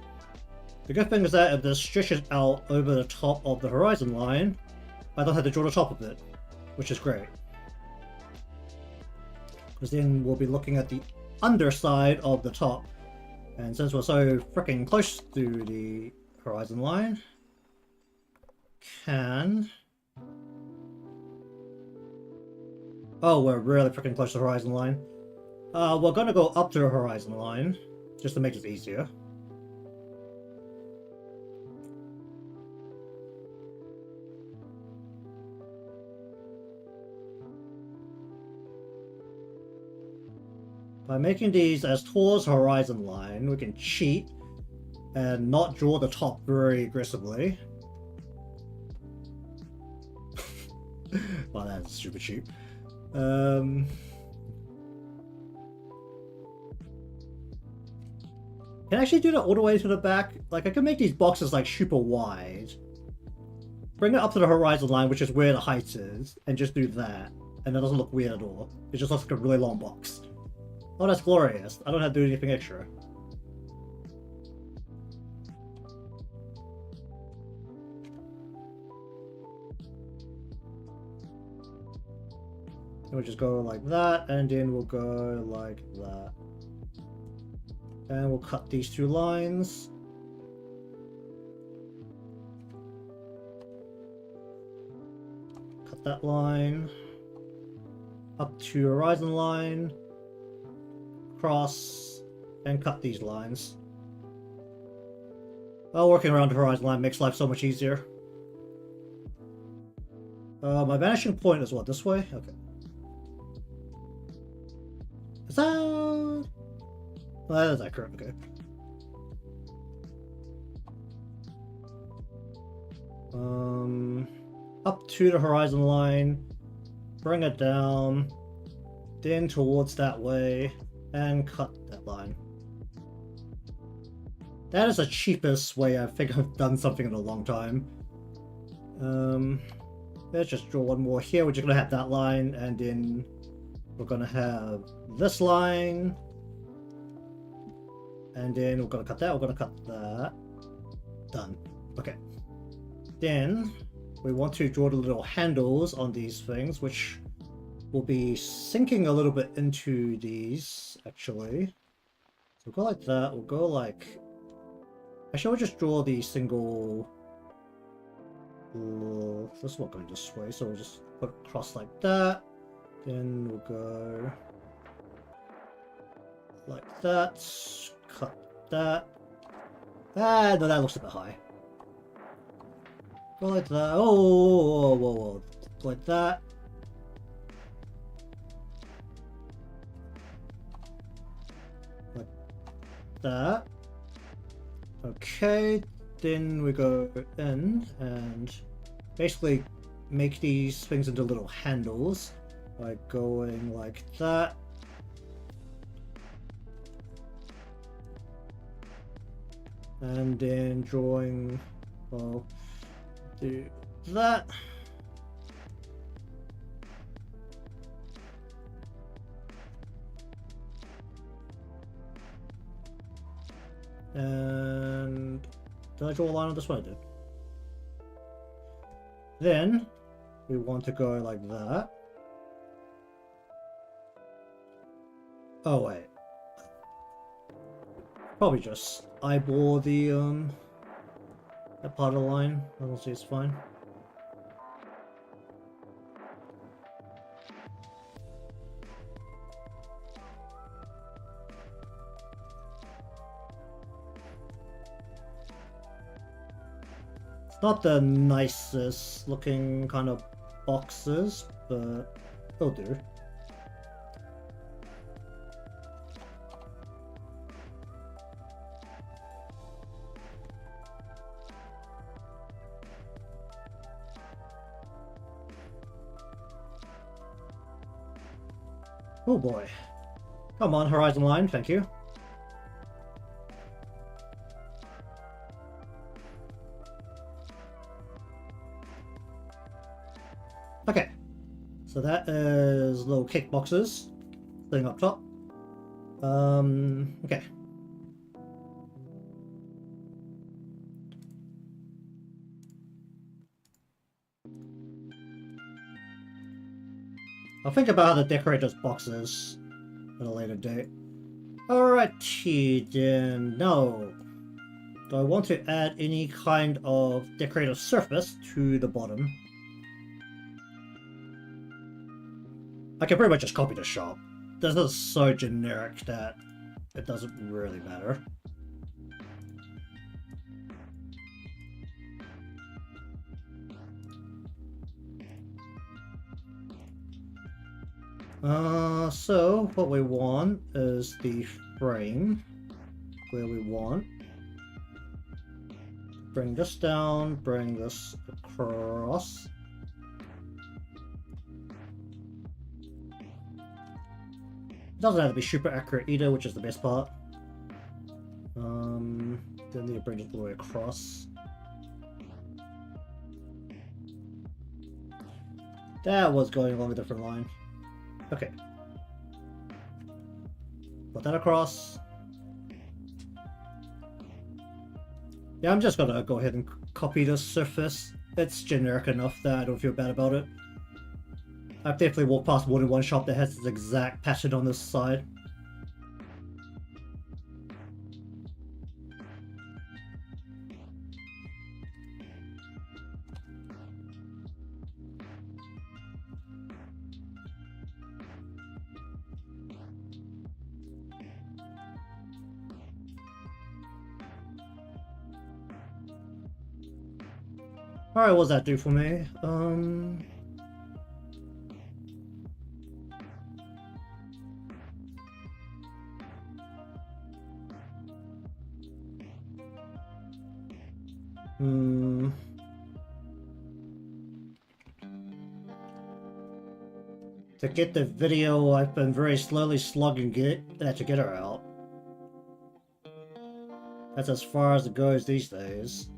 The good thing is that if this stretches out over the top of the horizon line, I don't have to draw the top of it, which is great. Because then we'll be looking at the underside of the top. And since we're so freaking close to the horizon line, oh, we're really freaking close to the horizon line. We're gonna go up to the horizon line, just to make it easier. By making these as tall as horizon line, we can cheat and not draw the top very aggressively. Wow, that's super cheap. Can I actually do that all the way to the back? Like, I can make these boxes like super wide. Bring it up to the horizon line, which is where the height is, and just do that. And that doesn't look weird at all. It just looks like a really long box. Oh, that's glorious. I don't have to do anything extra. And we'll just go like that, and then we'll go like that. And we'll cut these two lines. Cut that line. Up to horizon line. Cross. And cut these lines. Well, working around the horizon line makes life so much easier. My vanishing point is what, this way? Okay. Is that... Well, that is accurate, okay. Up to the horizon line, bring it down, then towards that way, and cut that line. That is the cheapest way I think I've done something in a long time. Let's just draw one more here. We're just gonna have that line, and then we're gonna have this line. And then we're gonna cut that, we're gonna cut that. Done. Okay. Then we want to draw the little handles on these things, which will be sinking a little bit into these, actually. So we'll go like that, we'll go like... Actually, we'll just draw the single... This is not going this way, so we'll just put it across like that. Then we'll go... like that. Cut that. Ah, no, that looks a bit high. Go like that. Oh, whoa, whoa, whoa. Like that. Like that. Okay, then we go in and basically make these things into little handles by going like that. And then drawing, well, do that. And did I draw a line on this one? I did. Then we want to go like that. Oh wait. Probably just eyeball the that part of the line. I don't see it's fine. Not the nicest looking kind of boxes, but it'll do. Oh boy. Come on, horizon line, thank you. Okay, so that is little cake boxes sitting up top. Okay. I'll think about how to decorate those boxes at a later date. Alrighty then, now, do I want to add any kind of decorative surface to the bottom? I can pretty much just copy the shop. This is so generic that it doesn't really matter. So what we want is the frame where we want. Bring this down, bring this across. It doesn't have to be super accurate either, which is the best part. Then need to bring it all the way across. That was going along a different line. Okay. Put that across. Yeah, I'm just gonna go ahead and copy this surface. It's generic enough that I don't feel bad about it. I've definitely walked past more than one shop that has this exact pattern on this side. Alright, what does that do for me? To get the video, I've been very slowly slugging that together out. That's as far as it goes these days.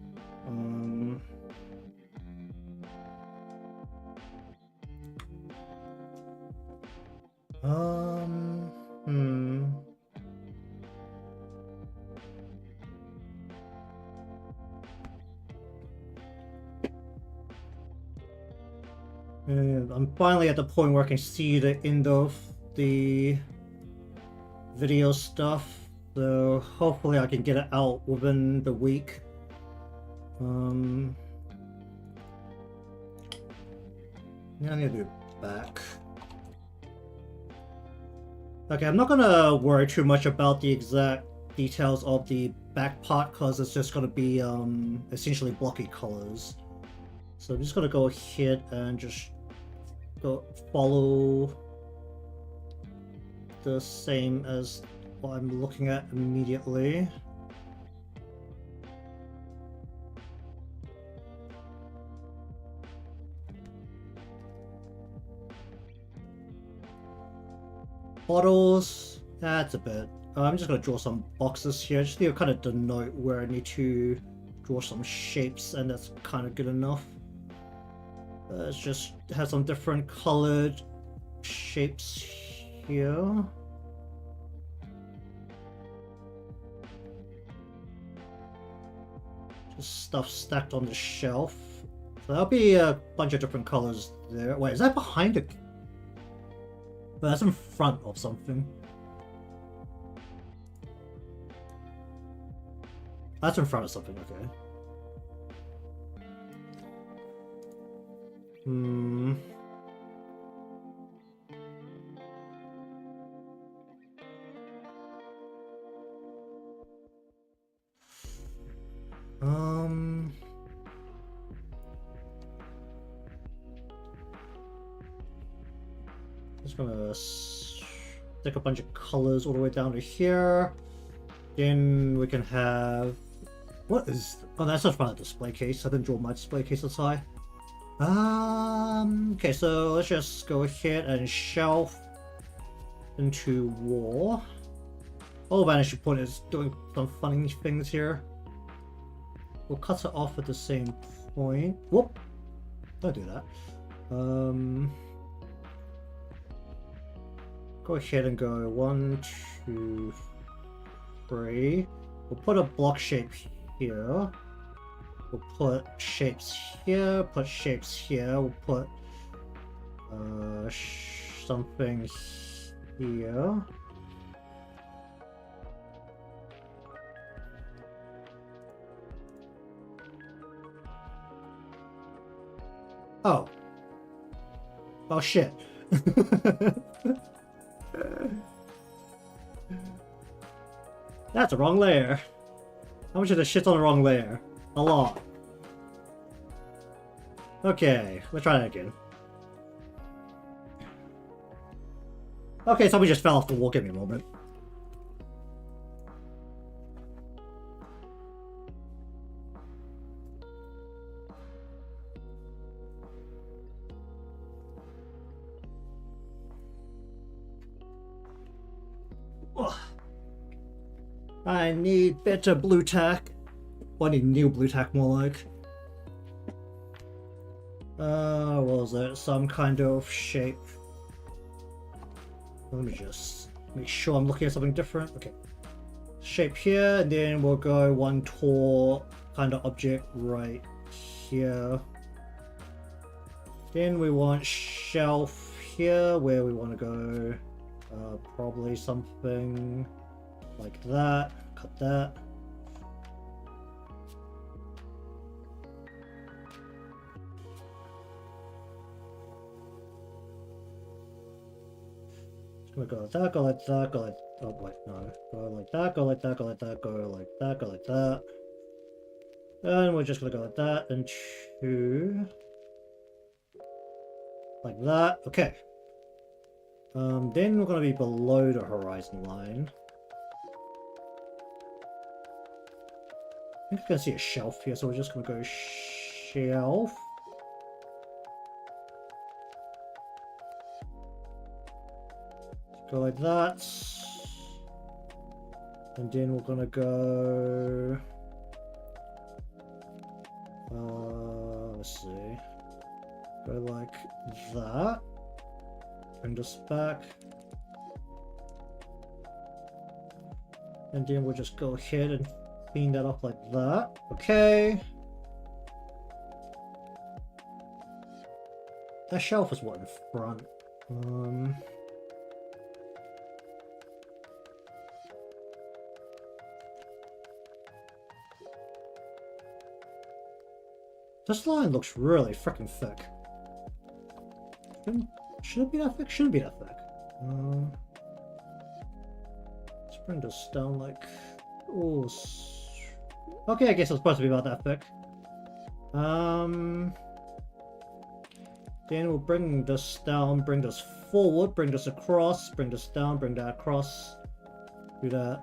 And I'm finally at the point where I can see the end of the video stuff, so hopefully I can get it out within the week. Yeah, I need to do it back. Okay, I'm not gonna worry too much about the exact details of the back part because it's just gonna be essentially blocky colors. So I'm just gonna go ahead and just go follow the same as what I'm looking at immediately. bottles. That's a bit. I'm just gonna draw some boxes here, just to kind of denote where I need to draw some shapes, and that's kind of good enough. Let's just have some different colored shapes here. Just stuff stacked on the shelf. So that'll be a bunch of different colors there. Wait, is that behind it? Well, that's in front of something. That's in front of something, okay. Hmm. Just gonna stick a bunch of colors all the way down to here. Then we can have... What is... Oh, that's not from the display case. I didn't draw my display case aside. Okay, so let's just go ahead and shelf into wall. Oh, vanishing point is doing some funny things here. We'll cut it off at the same point. Whoop! Don't do that. Go ahead and go 1, 2, 3. We'll put a block shape here. We'll put shapes here. Put shapes here. We'll put something here. Oh. Oh shit. That's the wrong layer. How much of the shit's on the wrong layer? A lot. Okay, let's try that again. Okay, somebody just fell off the wall. Give me a moment. I need better blue tack. Well, I need new blue tack, more like. What was it? Some kind of shape. Let me just make sure I'm looking at something different. Okay. Shape here, and then we'll go one tall kind of object right here. Then we want shelf here, where we want to go. Probably something like that. Cut that. Just gonna go like that, go like that, go like... Oh wait, no. Go like that, go like that, go like that, go like that, go like that. And we're just gonna go like that, and 2... Like that. Okay. Then we're gonna be below the horizon line. I think I can see a shelf here, so we're just gonna go shelf. Go like that. And then we're gonna go... let's see. Go like that. Bring this back. And then we'll just go ahead and clean that up like that. Okay. That shelf is what in front. This line looks really freaking thick. Should it be that thick? Shouldn't be that thick. Let's bring this down like... Oh, okay, I guess it's supposed to be about that thick. Then we'll bring this down, bring this forward, bring this across, bring this down, bring that across. Do that.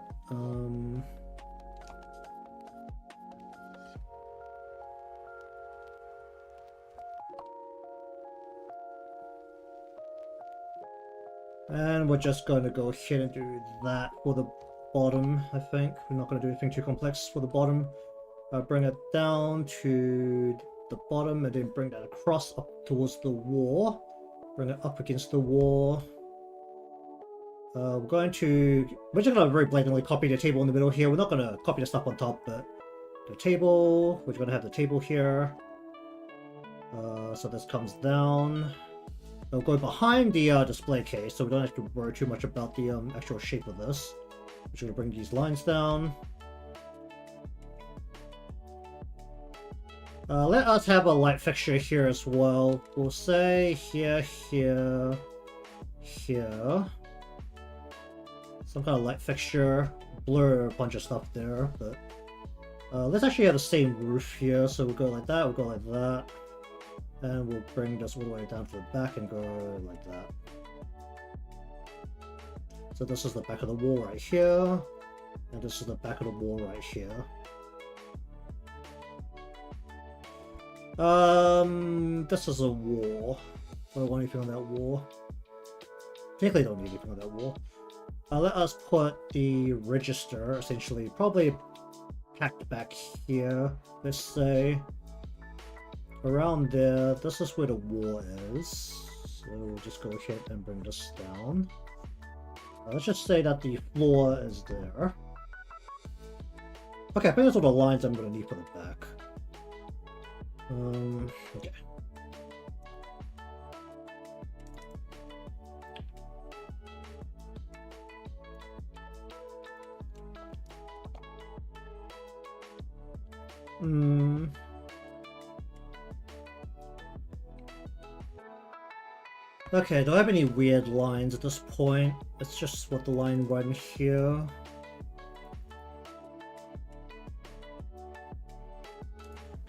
And we're just going to go ahead and do that for the bottom, I think. We're not going to do anything too complex for the bottom. Bring it down to the bottom and then bring that across up towards the wall. Bring it up against the wall. We're just going to very blatantly copy the table in the middle here. We're not going to copy the stuff on top, but the table, we're going to have the table here. So this comes down. It'll go behind the display case, so we don't have to worry too much about the actual shape of this. We're just going to bring these lines down. Let us have a light fixture here as well. We'll say here, here, here. Some kind of light fixture. Blur a bunch of stuff there, but let's actually have the same roof here. So we'll go like that, we'll go like that. And we'll bring this all the way down to the back and go like that. So this is the back of the wall right here. And this is the back of the wall right here. This is a wall. I don't want anything on that wall. Technically don't need anything on that wall. Let us put the register, essentially, probably packed back here, let's say. Around there, this is where the wall is. So we'll just go ahead and bring this down. Let's just say that the floor is there. Okay, I think that's all the lines I'm going to need for the back. Okay. Okay, do I have any weird lines at this point? It's just what the line right here.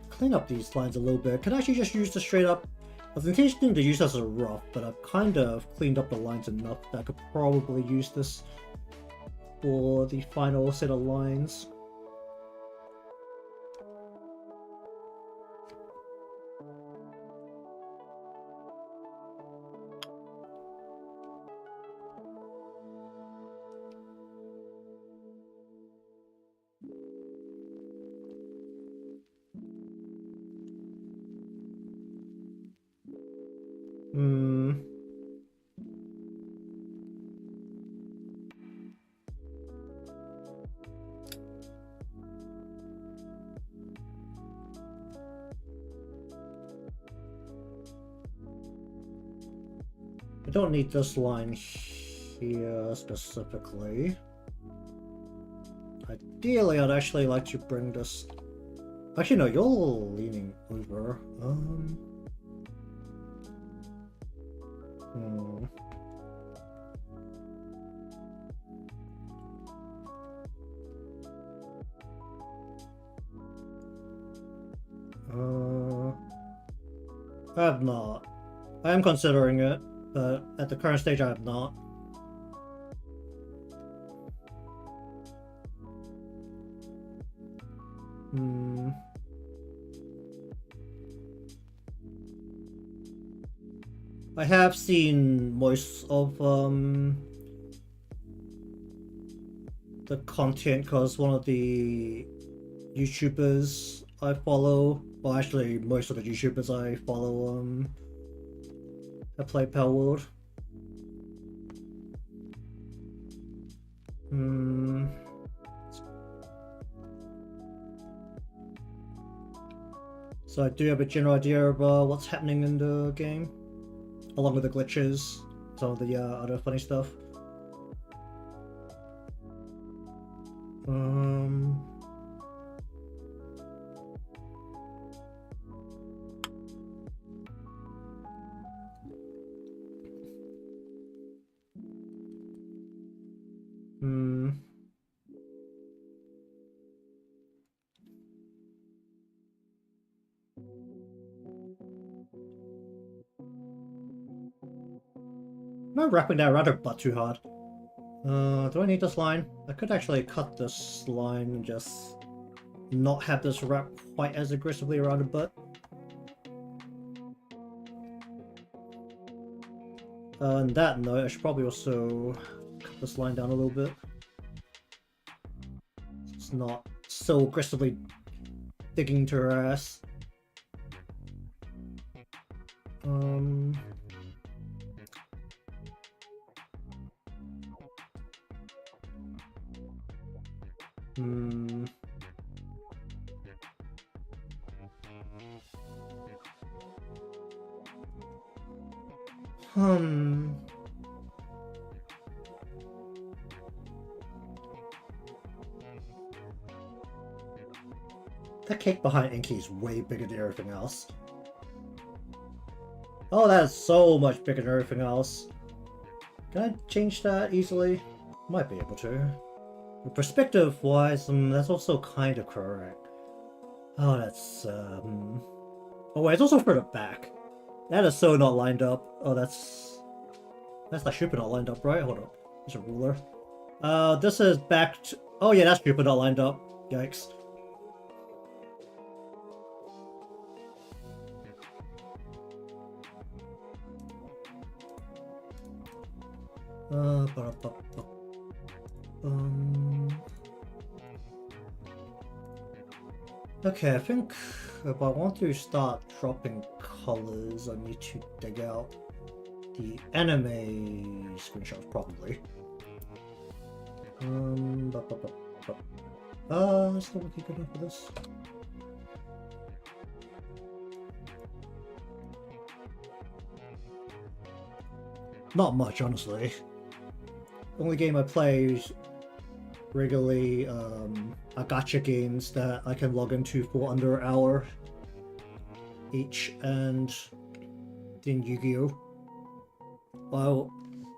Clean up these lines a little bit. Can I actually just use the straight up? I was intending to use this as a rough, but I've kind of cleaned up the lines enough that I could probably use this for the final set of lines. I don't need this line here specifically. Ideally, I'd actually like to bring this... Actually, no, you're leaning over. I have not. I am considering it, but at the current stage I have not. I have seen most of the content because one of the YouTubers I follow, well actually most of the YouTubers I follow have played Pal World. So I do have a general idea of what's happening in the game, along with the glitches, some of the other funny stuff. I'm not wrapping that around her butt too hard. Do I need this line? I could actually cut this line and just not have this wrap quite as aggressively around the butt. On that note, I should probably also cut this line down a little bit. It's not so aggressively digging into her ass. That cake behind Inky is way bigger than everything else. Oh, that is so much bigger than everything else. Can I change that easily? Might be able to. Perspective-wise, that's also kind of correct. Oh, that's, Oh wait, it's also further back. That is so not lined up. Oh, that's not super not lined up, right? Hold up. There's a ruler. This is back to... Oh yeah, that's super not lined up. Yikes. Okay, I think if I want to start dropping colors, I need to dig out the anime screenshots, probably. That's not looking good enough for this. Not much, honestly. The only game I play is regularly gacha games that I can log into for under an hour each, and then Yu-Gi-Oh! Well,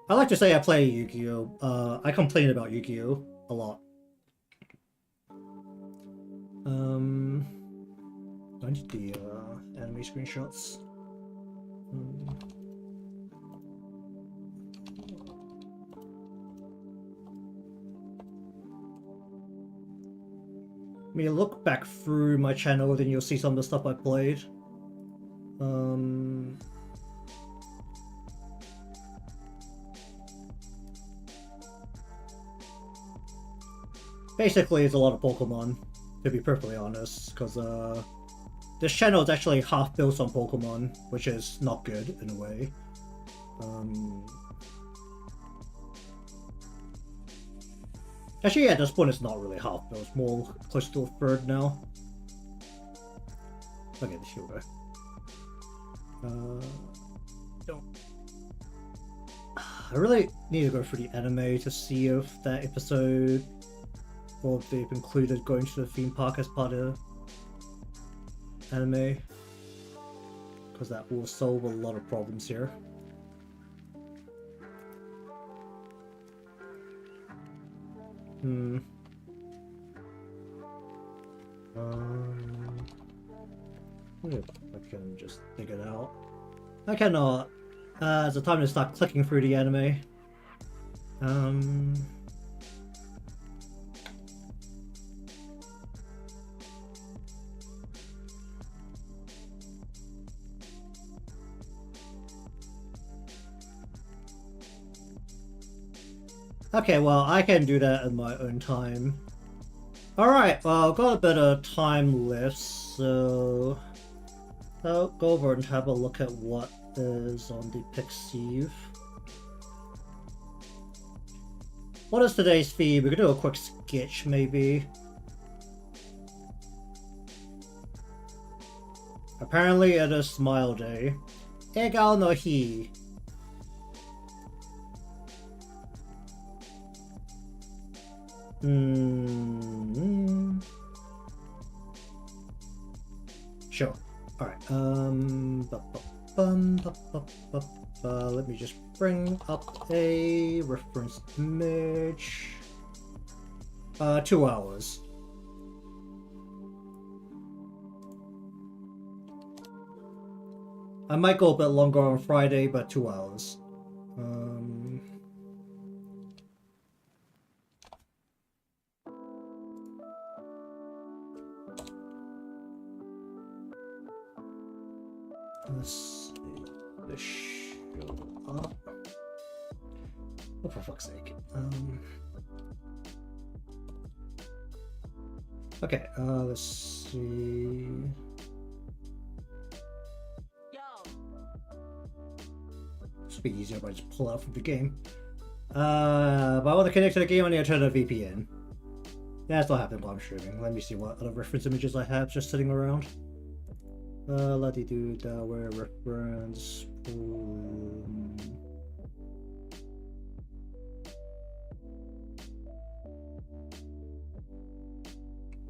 I like to say I play Yu-Gi-Oh! I complain about Yu-Gi-Oh! A lot. I need the anime screenshots. I mean, look back through my channel, then you'll see some of the stuff I played. Basically, it's a lot of Pokemon, to be perfectly honest, because this channel is actually half built on Pokemon, which is not good in a way. Actually, yeah, at this point it's not really half built, it's more close to a third now. Okay, this here we go. I really need to go through the anime to see if that episode, or if they've included going to the theme park as part of anime, because that will solve a lot of problems here. I can just dig it out. I cannot. It's the time to start clicking through the anime. Okay, well, I can do that in my own time. Alright, well, I've got a bit of time left, so I'll go over and have a look at what is on the Pixiv. What is today's theme? We could do a quick sketch, maybe. Apparently it is Smile Day. Egao no hi. Sure. Alright, let me just bring up a reference image. 2 hours. I might go a bit longer on Friday, but 2 hours. Let's see. This show up. for fuck's sake. Okay, let's see. This would be easier if I just pull out from the game. But I want to connect to the game, I need to turn on a VPN. Yeah, that's not happening while I'm streaming. Let me see what other reference images I have just sitting around. La-di-do, where reference.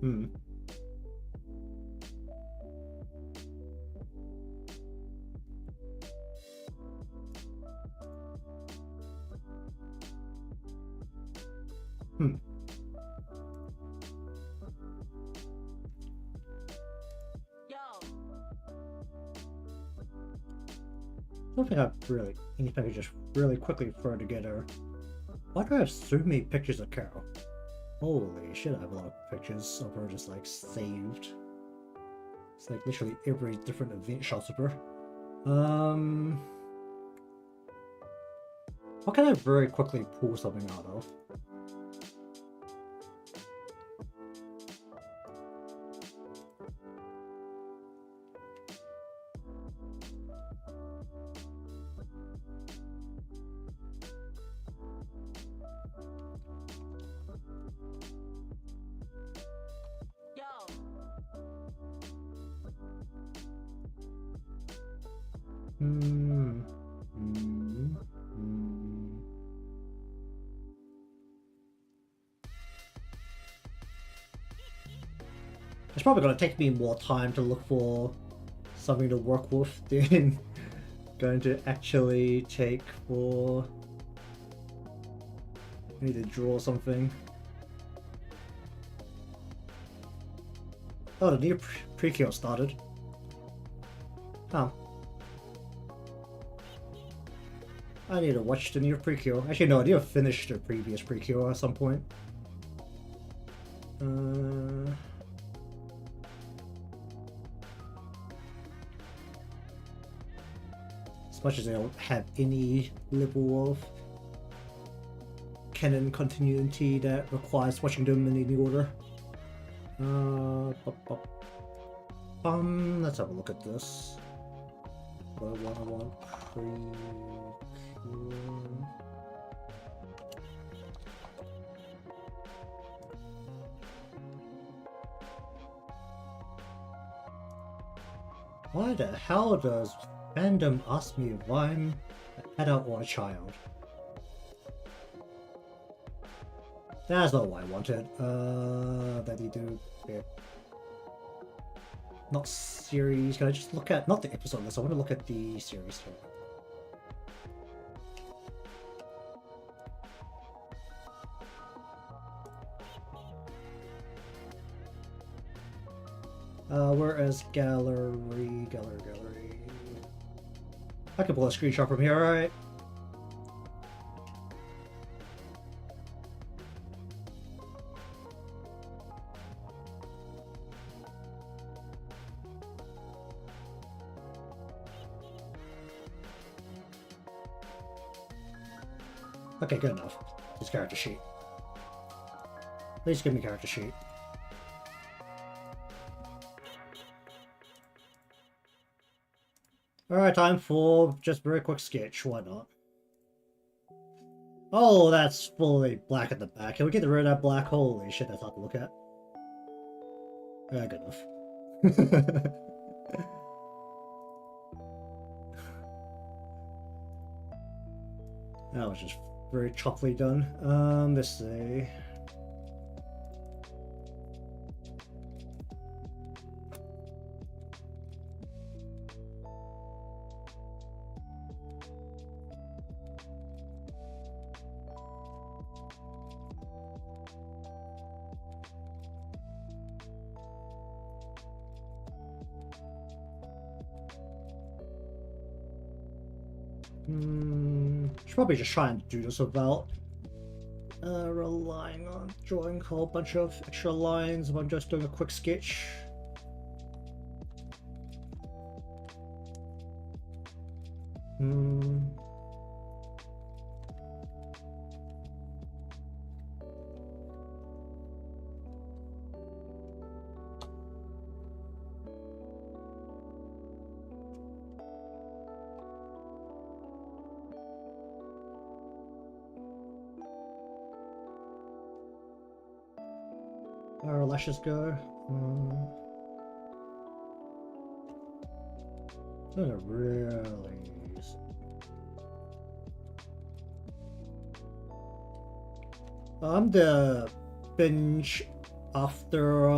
Hmm. I don't think I've really anything I could just really quickly throw together. Why do I have so many pictures of Carol? Holy shit, I have a lot of pictures of her just like saved. It's like literally every different event shot of her. What can I very quickly pull something out of? It's probably going to take me more time to look for something to work with than going to actually take for... I need to draw something. Oh, the new pre-kill started. Oh. I need to watch the new pre-kill. Actually, no, I need to finish the previous pre-kill at some point. As much as I don't have any level of canon continuity that requires watching them in any order. Let's have a look at this. What I want Why the hell does fandom ask me if I'm an adult or a child? That's not what I wanted. That you do. Yeah. Not series. Can I just look at not the episode list? I want to look at the series here. Where is gallery? Gallery. I can pull a screenshot from here, alright? Okay, good enough. This character sheet. Please give me character sheet. Alright, time for just very quick sketch. Why not? Oh, that's fully black at the back. Can we get rid of that black? Holy shit, that's hard to look at. Yeah, good enough. That was just very choppily done. Let's see. Should probably just try and do this without relying on drawing a whole bunch of extra lines if I'm just doing a quick sketch. Where our lashes go? Not really. I'm the binge after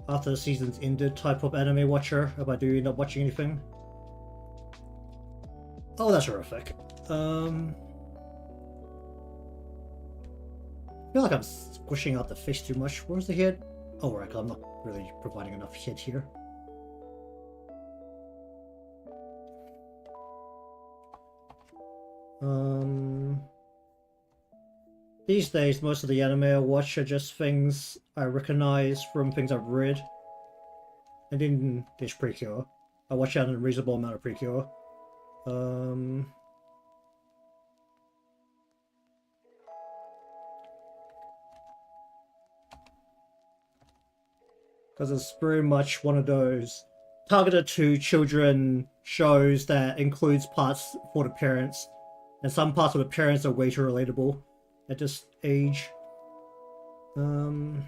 the season's ended type of anime watcher if I do end up watching anything. Oh, that's horrific. I feel like I'm squishing out the face too much. Where's the head? Oh, right, I'm not really providing enough head here. These days, most of the anime I watch are just things I recognize from things I've read. And then there's Precure. I watch out a reasonable amount of Precure. Because it's very much one of those targeted to children shows that includes parts for the parents. And some parts of the parents are way too relatable at this age. Don't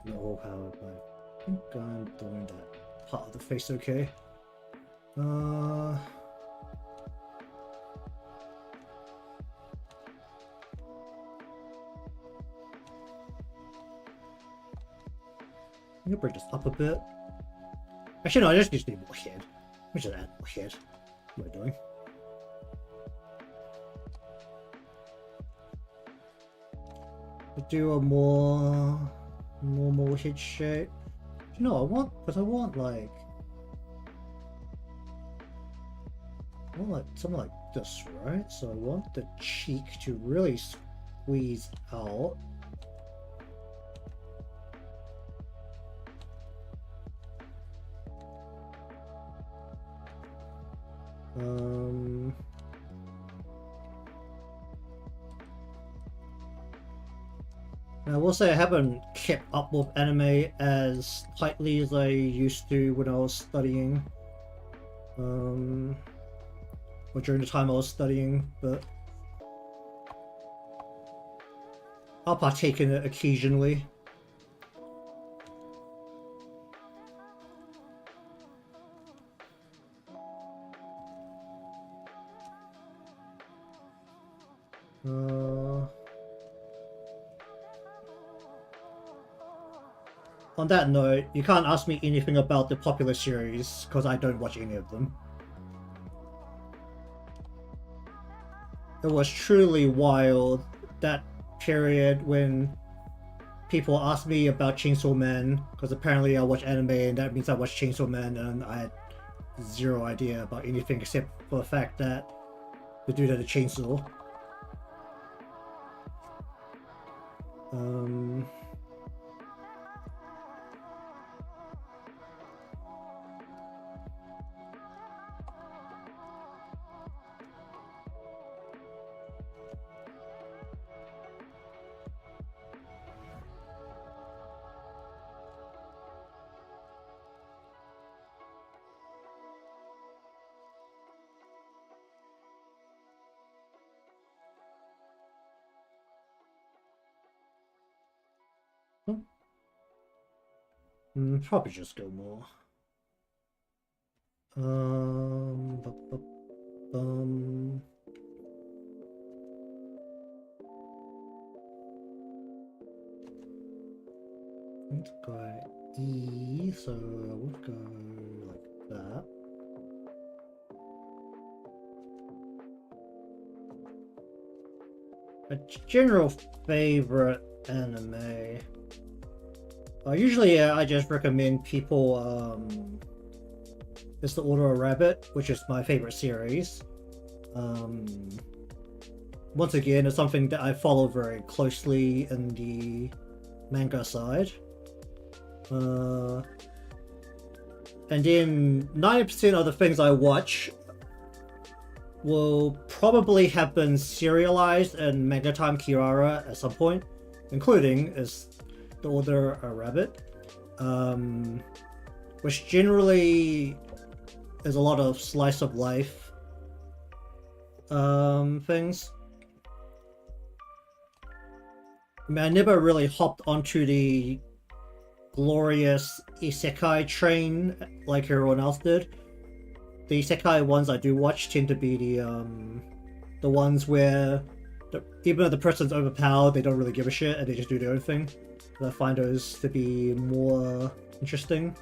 know how, but I think I'm doing that part of the face okay. I'm gonna bring this up a bit. Actually, no, I just need more head. Let me just add more head. What am I doing? We'll do a more normal head shape. You know, I want like something like this, right? So I want the cheek to really squeeze out. Now, I will say I haven't kept up with anime as tightly as I used to when I was studying. Or during the time I was studying, but I'll partake in it occasionally. On that note, you can't ask me anything about the popular series, because I don't watch any of them. It was truly wild, that period when people asked me about Chainsaw Man, because apparently I watch anime and that means I watch Chainsaw Man, and I had zero idea about anything except for the fact that the dude had a chainsaw. Probably just go more. Let's go E, so we'll go like that. A general favorite anime. Usually, I just recommend people. It's The Order of Rabbit, which is my favorite series. Once again, it's something that I follow very closely in the manga side. And then 90% of the things I watch will probably have been serialized in Manga Time Kirara at some point, including is The Order of Rabbit, which generally there's a lot of slice of life things. I mean, I never really hopped onto the glorious isekai train like everyone else did. The isekai ones I do watch tend to be the ones where even though the person's overpowered, they don't really give a shit and they just do their own thing. I find those to be more interesting.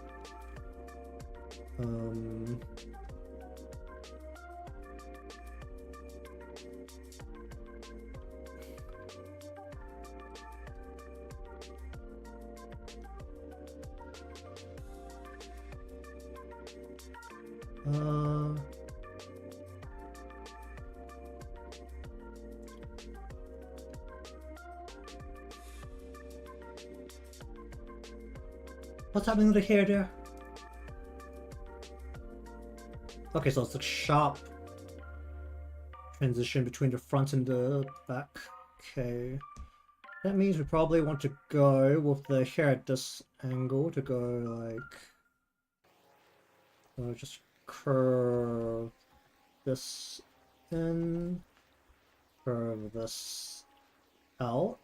What's happening with the hair there? Okay, so it's a sharp transition between the front and the back. Okay. That means we probably want to go with the hair at this angle to go like... just curve this in, curve this out.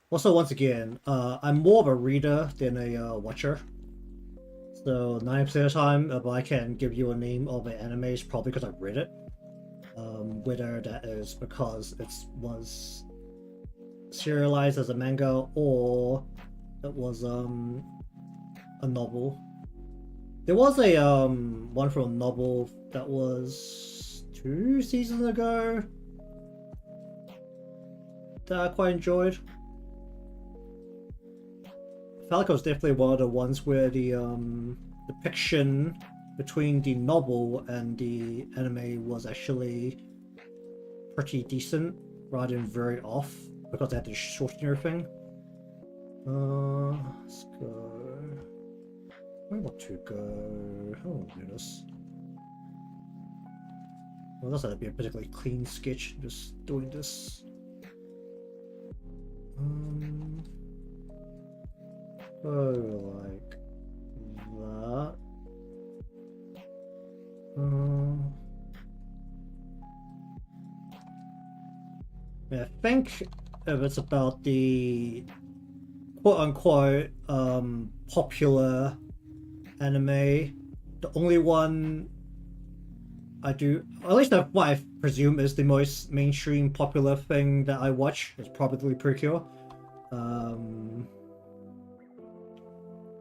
Also, once again, I'm more of a reader than a watcher. So 90% of the time, if I can give you a name of an anime, it's probably because I've read it. Whether that is because it was serialized as a manga or it was a novel. There was a one from a novel that was 2 seasons ago that I quite enjoyed. I felt like it was definitely one of the ones where the depiction between the novel and the anime was actually pretty decent rather than very off because they had to shorten everything. Let's go. Where do I want to go? How do I do this? Well, that's gonna be a particularly clean sketch, just doing this. Go like that. Yeah, I think if it's about the quote-unquote popular anime, the only one I do, or at least what I presume is the most mainstream popular thing that I watch is probably Precure.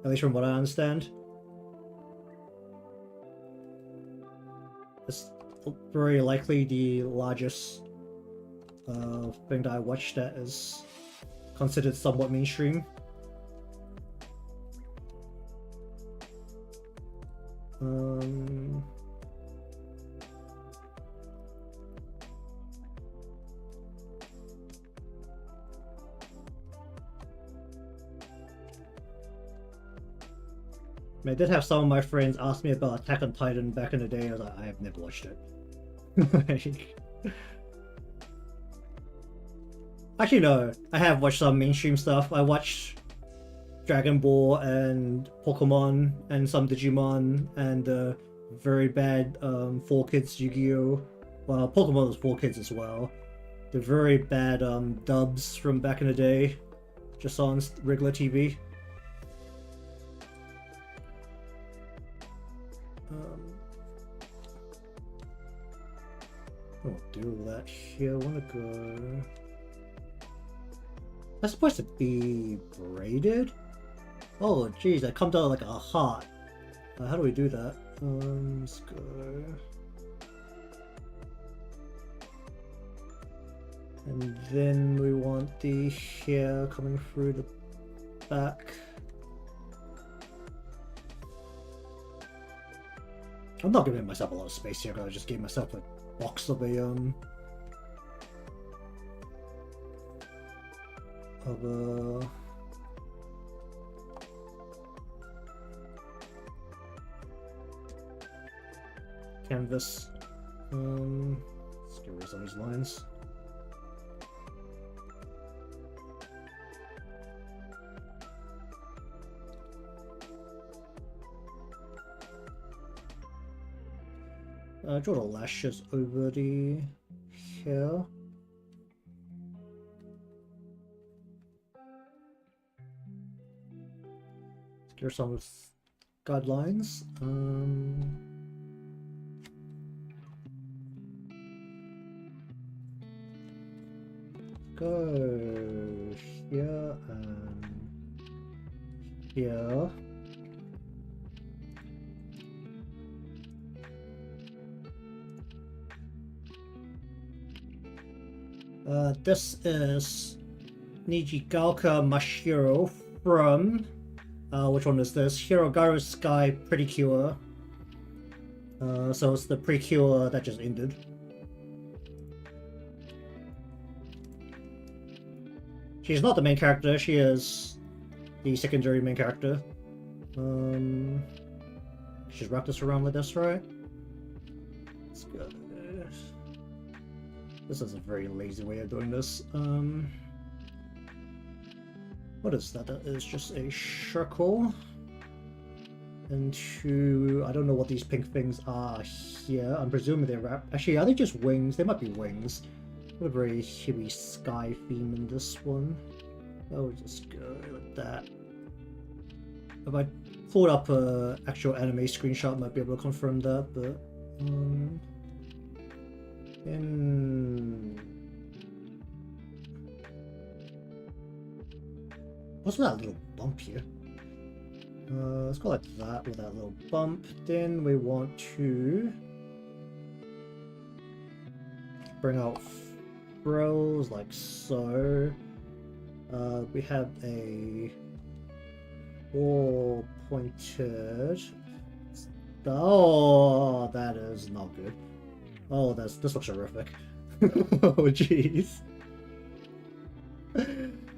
At least from what I understand. It's very likely the largest thing that I watch that is considered somewhat mainstream. I did have some of my friends ask me about Attack on Titan back in the day. I was like, I have never watched it. Actually, no. I have watched some mainstream stuff. I watched Dragon Ball and Pokemon and some Digimon and very bad 4Kids Yu-Gi-Oh! Well, Pokemon was 4Kids as well. The very bad dubs from back in the day, just on regular TV. I won't do that here. I want to go... That's supposed to be braided? Oh, geez, that comes out like a heart. How do we do that? Let's go... And then we want the hair coming through the back. I'm not giving myself a lot of space here, I just gave myself a box of a of canvas. Let's get rid of some of these lines. Draw the lashes over the hair. Let's give her some guidelines. Go here and here. This is Nijigaoka Mashiro from which one is this? Hirogaru Sky Pretty Cure. So it's the Precure that just ended. She's not the main character, she is the secondary main character. Just wrap this around like this, right? Let's go. This is a very lazy way of doing this. What is that? That is just a circle. And two, I don't know what these pink things are here. I'm presuming they're wrapped. Actually, are they just wings? They might be wings. A very heavy sky theme in this one. I'll just go like that. If I pulled up a actual anime screenshot, I might be able to confirm that, but what's that little bump here? Let's go like that with that little bump. Then we want to bring out frills like so. We have a four-pointed. Oh, that is not good. Oh, this looks horrific. Oh, jeez.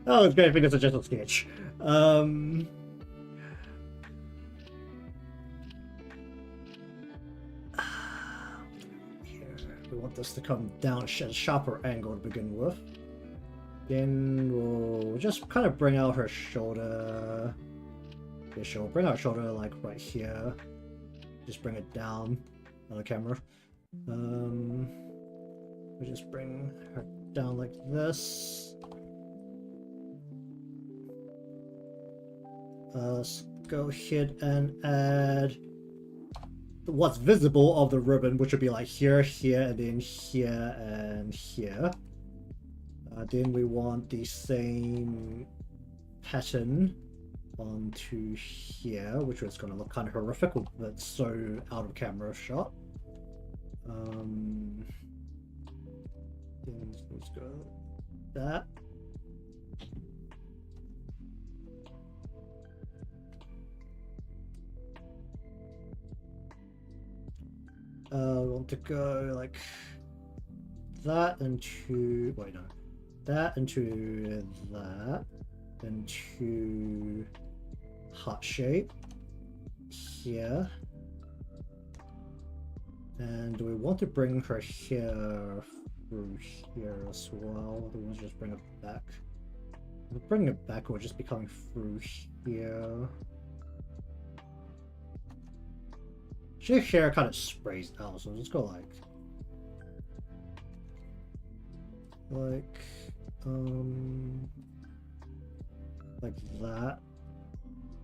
Oh, it's great. I think it's a gentle sketch. We want this to come down at a sharper angle to begin with. Then we'll just kind of bring out her shoulder. Okay, sure. Bring out her shoulder like right here. Just bring it down on the camera. We just bring her down like this. Let's go ahead and add what's visible of the ribbon, which would be like here, here, and then here and here. Then we want the same pattern onto here, which is going to look kind of horrific with that so out of camera shot. Then let's go like that. We want to go like that into, wait no, that into that, into heart shape here, and we want to bring her here through here as well. We want to just bring it back. If we bring it back, we'll just be coming through here. Her hair kind of sprays out, so just go like that.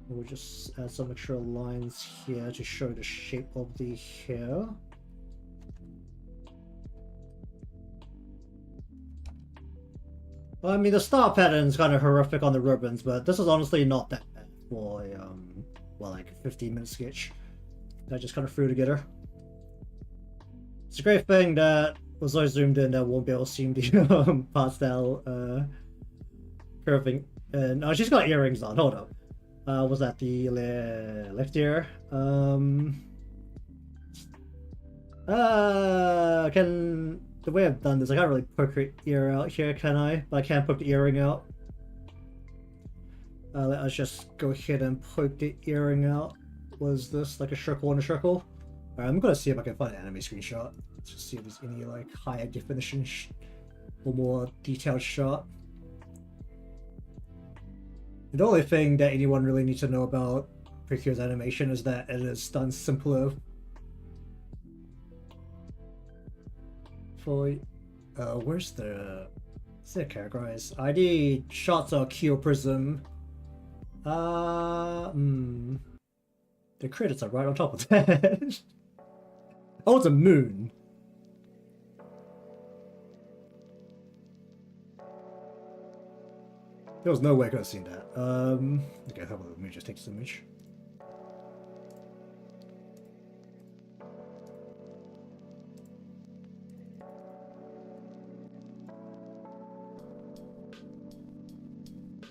We'll just add some extra lines here to show the shape of the hair. Well, I mean, the star pattern is kind of horrific on the ribbons, but this is honestly not that bad for a well, like a 15-minute sketch that I just kind of threw together. It's a great thing that was so zoomed in that won't be able to see the pastel curving. And oh, she's got earrings on. Hold up. Was that the left ear? Can the way I've done this, I can't really poke her ear out here, can I? But I can poke the earring out. Let us just go ahead and poke the earring out. Was this like a circle and a circle? Alright, I'm gonna see if I can find an anime screenshot. Let's just see if there's any like higher definition or more detailed shot. The only thing that anyone really needs to know about Precure's animation is that it is done simpler. For where's the categorized? ID shots are Kyo Prism. The credits are right on top of that. Oh, it's a moon. There was no way I could have seen that. Okay, how about let me just take this image.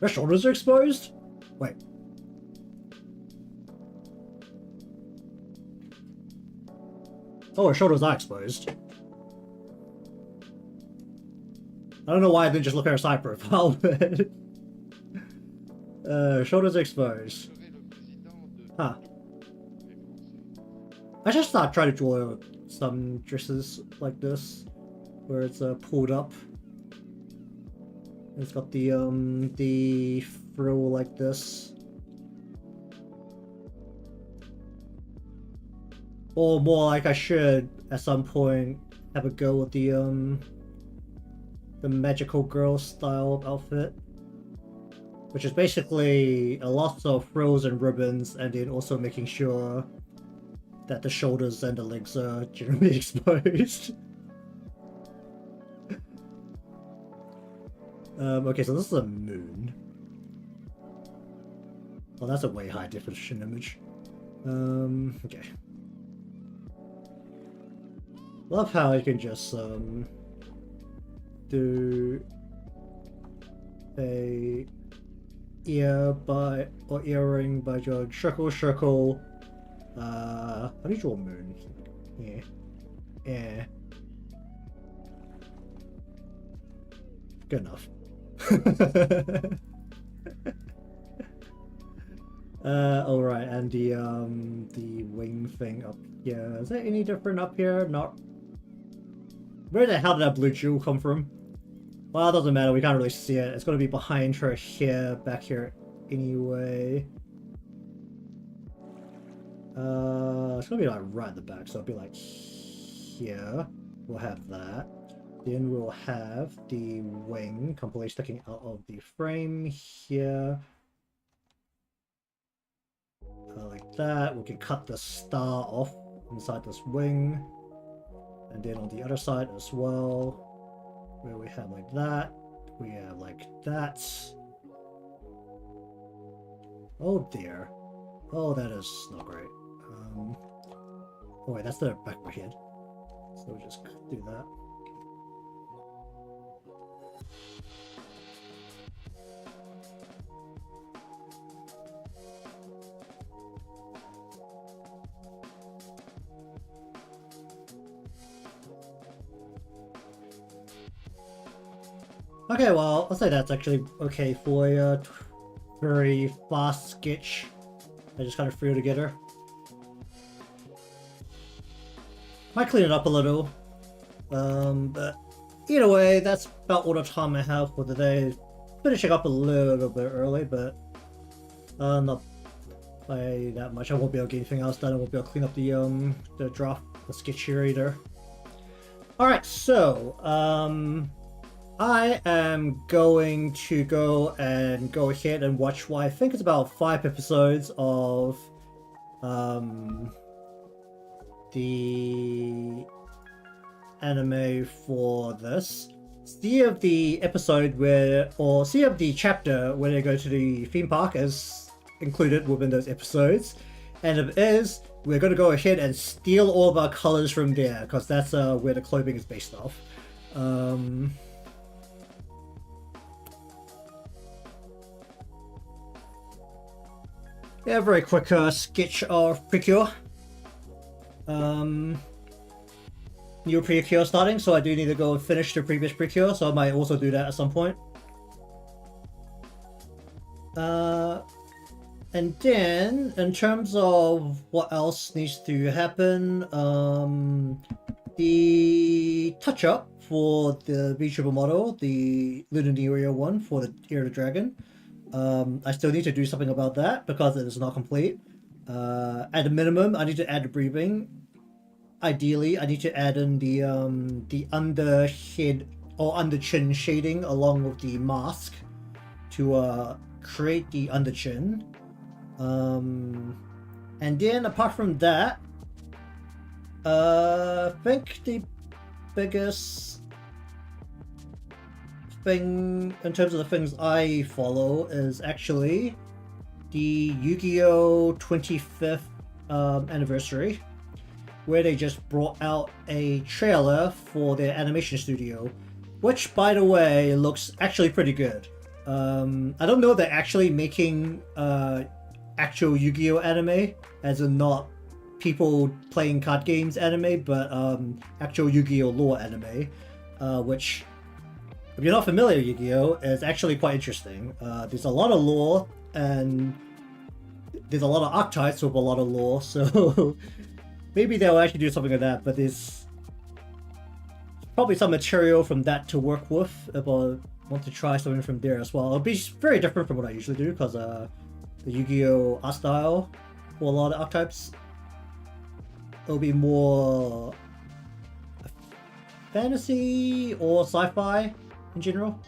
Their shoulders are exposed? Wait. Oh, her shoulders are exposed. I don't know why I didn't just look at her side profile, but... shoulders exposed. Huh. I just thought try to draw some dresses like this, where it's pulled up. It's got the frill like this. Or more like I should at some point have a go with the magical girl style outfit. Which is basically a lot of frills and ribbons, and then also making sure that the shoulders and the legs are generally exposed. Okay, so this is a moon. Well, that's a way high definition image. Okay. Love how you can just do a earring by drawing circle. How do you draw a moon? Yeah. Good enough. Alright, and the wing thing up here. Is that any different up here? Not. Where the hell did that blue jewel come from? Well, it doesn't matter, we can't really see it. It's gonna be behind her here, back here anyway. It's gonna be like right at the back, so it'll be like here. We'll have that. Then we'll have the wing completely sticking out of the frame here. Like that. We can cut the star off inside this wing. And then on the other side as well. Where we have like that, we have like that. Oh dear. Oh, that is not great. Oh wait, that's the back of my head. So we'll just do that. Okay, well, I'll say that's actually okay for a very fast sketch. I just kind of threw together. Might clean it up a little. But either way, that's about all the time I have for today. Finishing up a little bit early, but not by that much. I won't be able to get anything else done. I won't be able to clean up the draft, the sketch here either. Alright, so, I am going to go ahead and watch what I think is about 5 episodes of the anime for this. See if the episode see if the chapter where they go to the theme park is included within those episodes. And if it is, we're going to go ahead and steal all of our colors from there, because that's where the clothing is based off. Yeah, very quick sketch of Precure. New Precure starting, so I do need to go and finish the previous Precure, so I might also do that at some point. And then, in terms of what else needs to happen, the touch-up for the VTuber model, the Lunaria one for the Ear of the Dragon, I still need to do something about that because it is not complete. At a minimum, I need to add the breathing. Ideally, I need to add in the under head or under chin shading along with the mask to create the under chin. And then apart from that, I think the biggest thing in terms of the things I follow is actually the Yu-Gi-Oh! 25th anniversary, where they just brought out a trailer for their animation studio, which, by the way, looks actually pretty good. I don't know if they're actually making actual Yu-Gi-Oh! Anime, as in not people playing card games anime, but actual Yu-Gi-Oh! Lore anime, which, if you're not familiar with Yu-Gi-Oh!, is actually quite interesting. There's a lot of lore, and there's a lot of archetypes with a lot of lore, so maybe they'll actually do something like that, but there's probably some material from that to work with if I want to try something from there as well. It'll be very different from what I usually do, because the Yu-Gi-Oh! Art style for a lot of archetypes, it'll be more fantasy or sci-fi in general.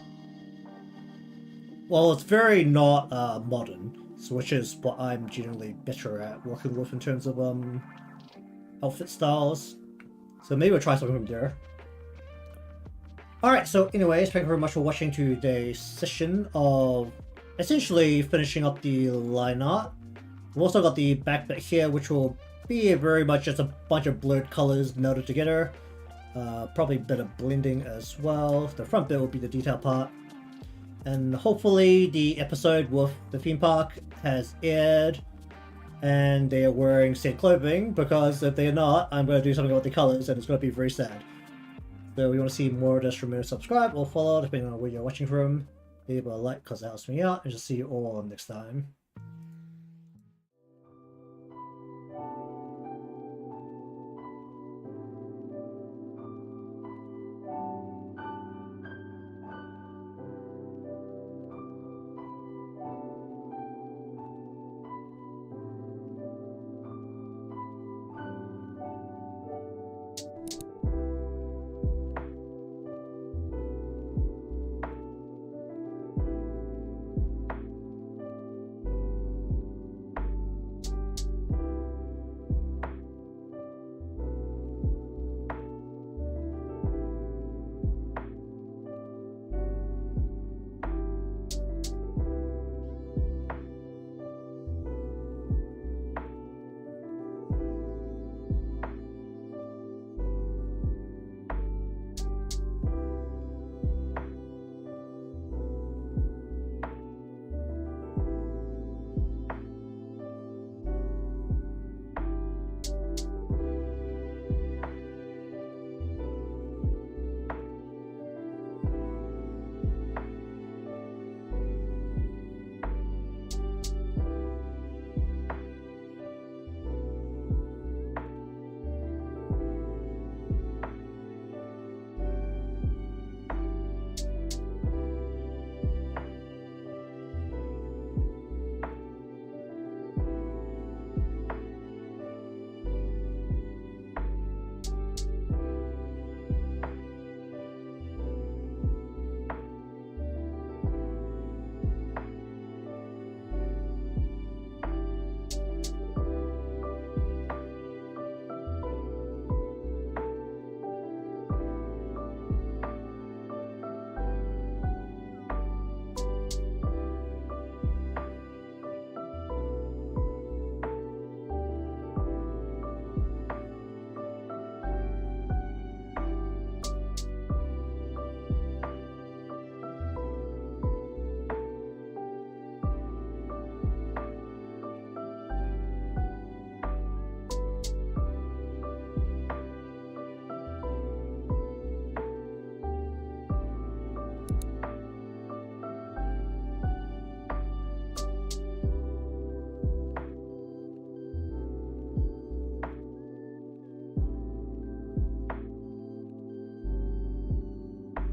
Well, it's very not modern, so which is what I'm generally better at working with in terms of outfit styles. So maybe we'll try something from there. Alright, so anyways, thank you very much for watching today's session of essentially finishing up the line art. We've also got the back bit here, which will be very much just a bunch of blurred colors melded together. Probably a bit of blending as well. The front bit will be the detail part. And hopefully the episode with the theme park has aired and they are wearing said clothing, because if they're not, I'm going to do something about the colors and it's going to be very sad. So if you want to see more of this, remember to subscribe or follow depending on where you're watching from. Leave a like because that helps me out, and just see you all next time.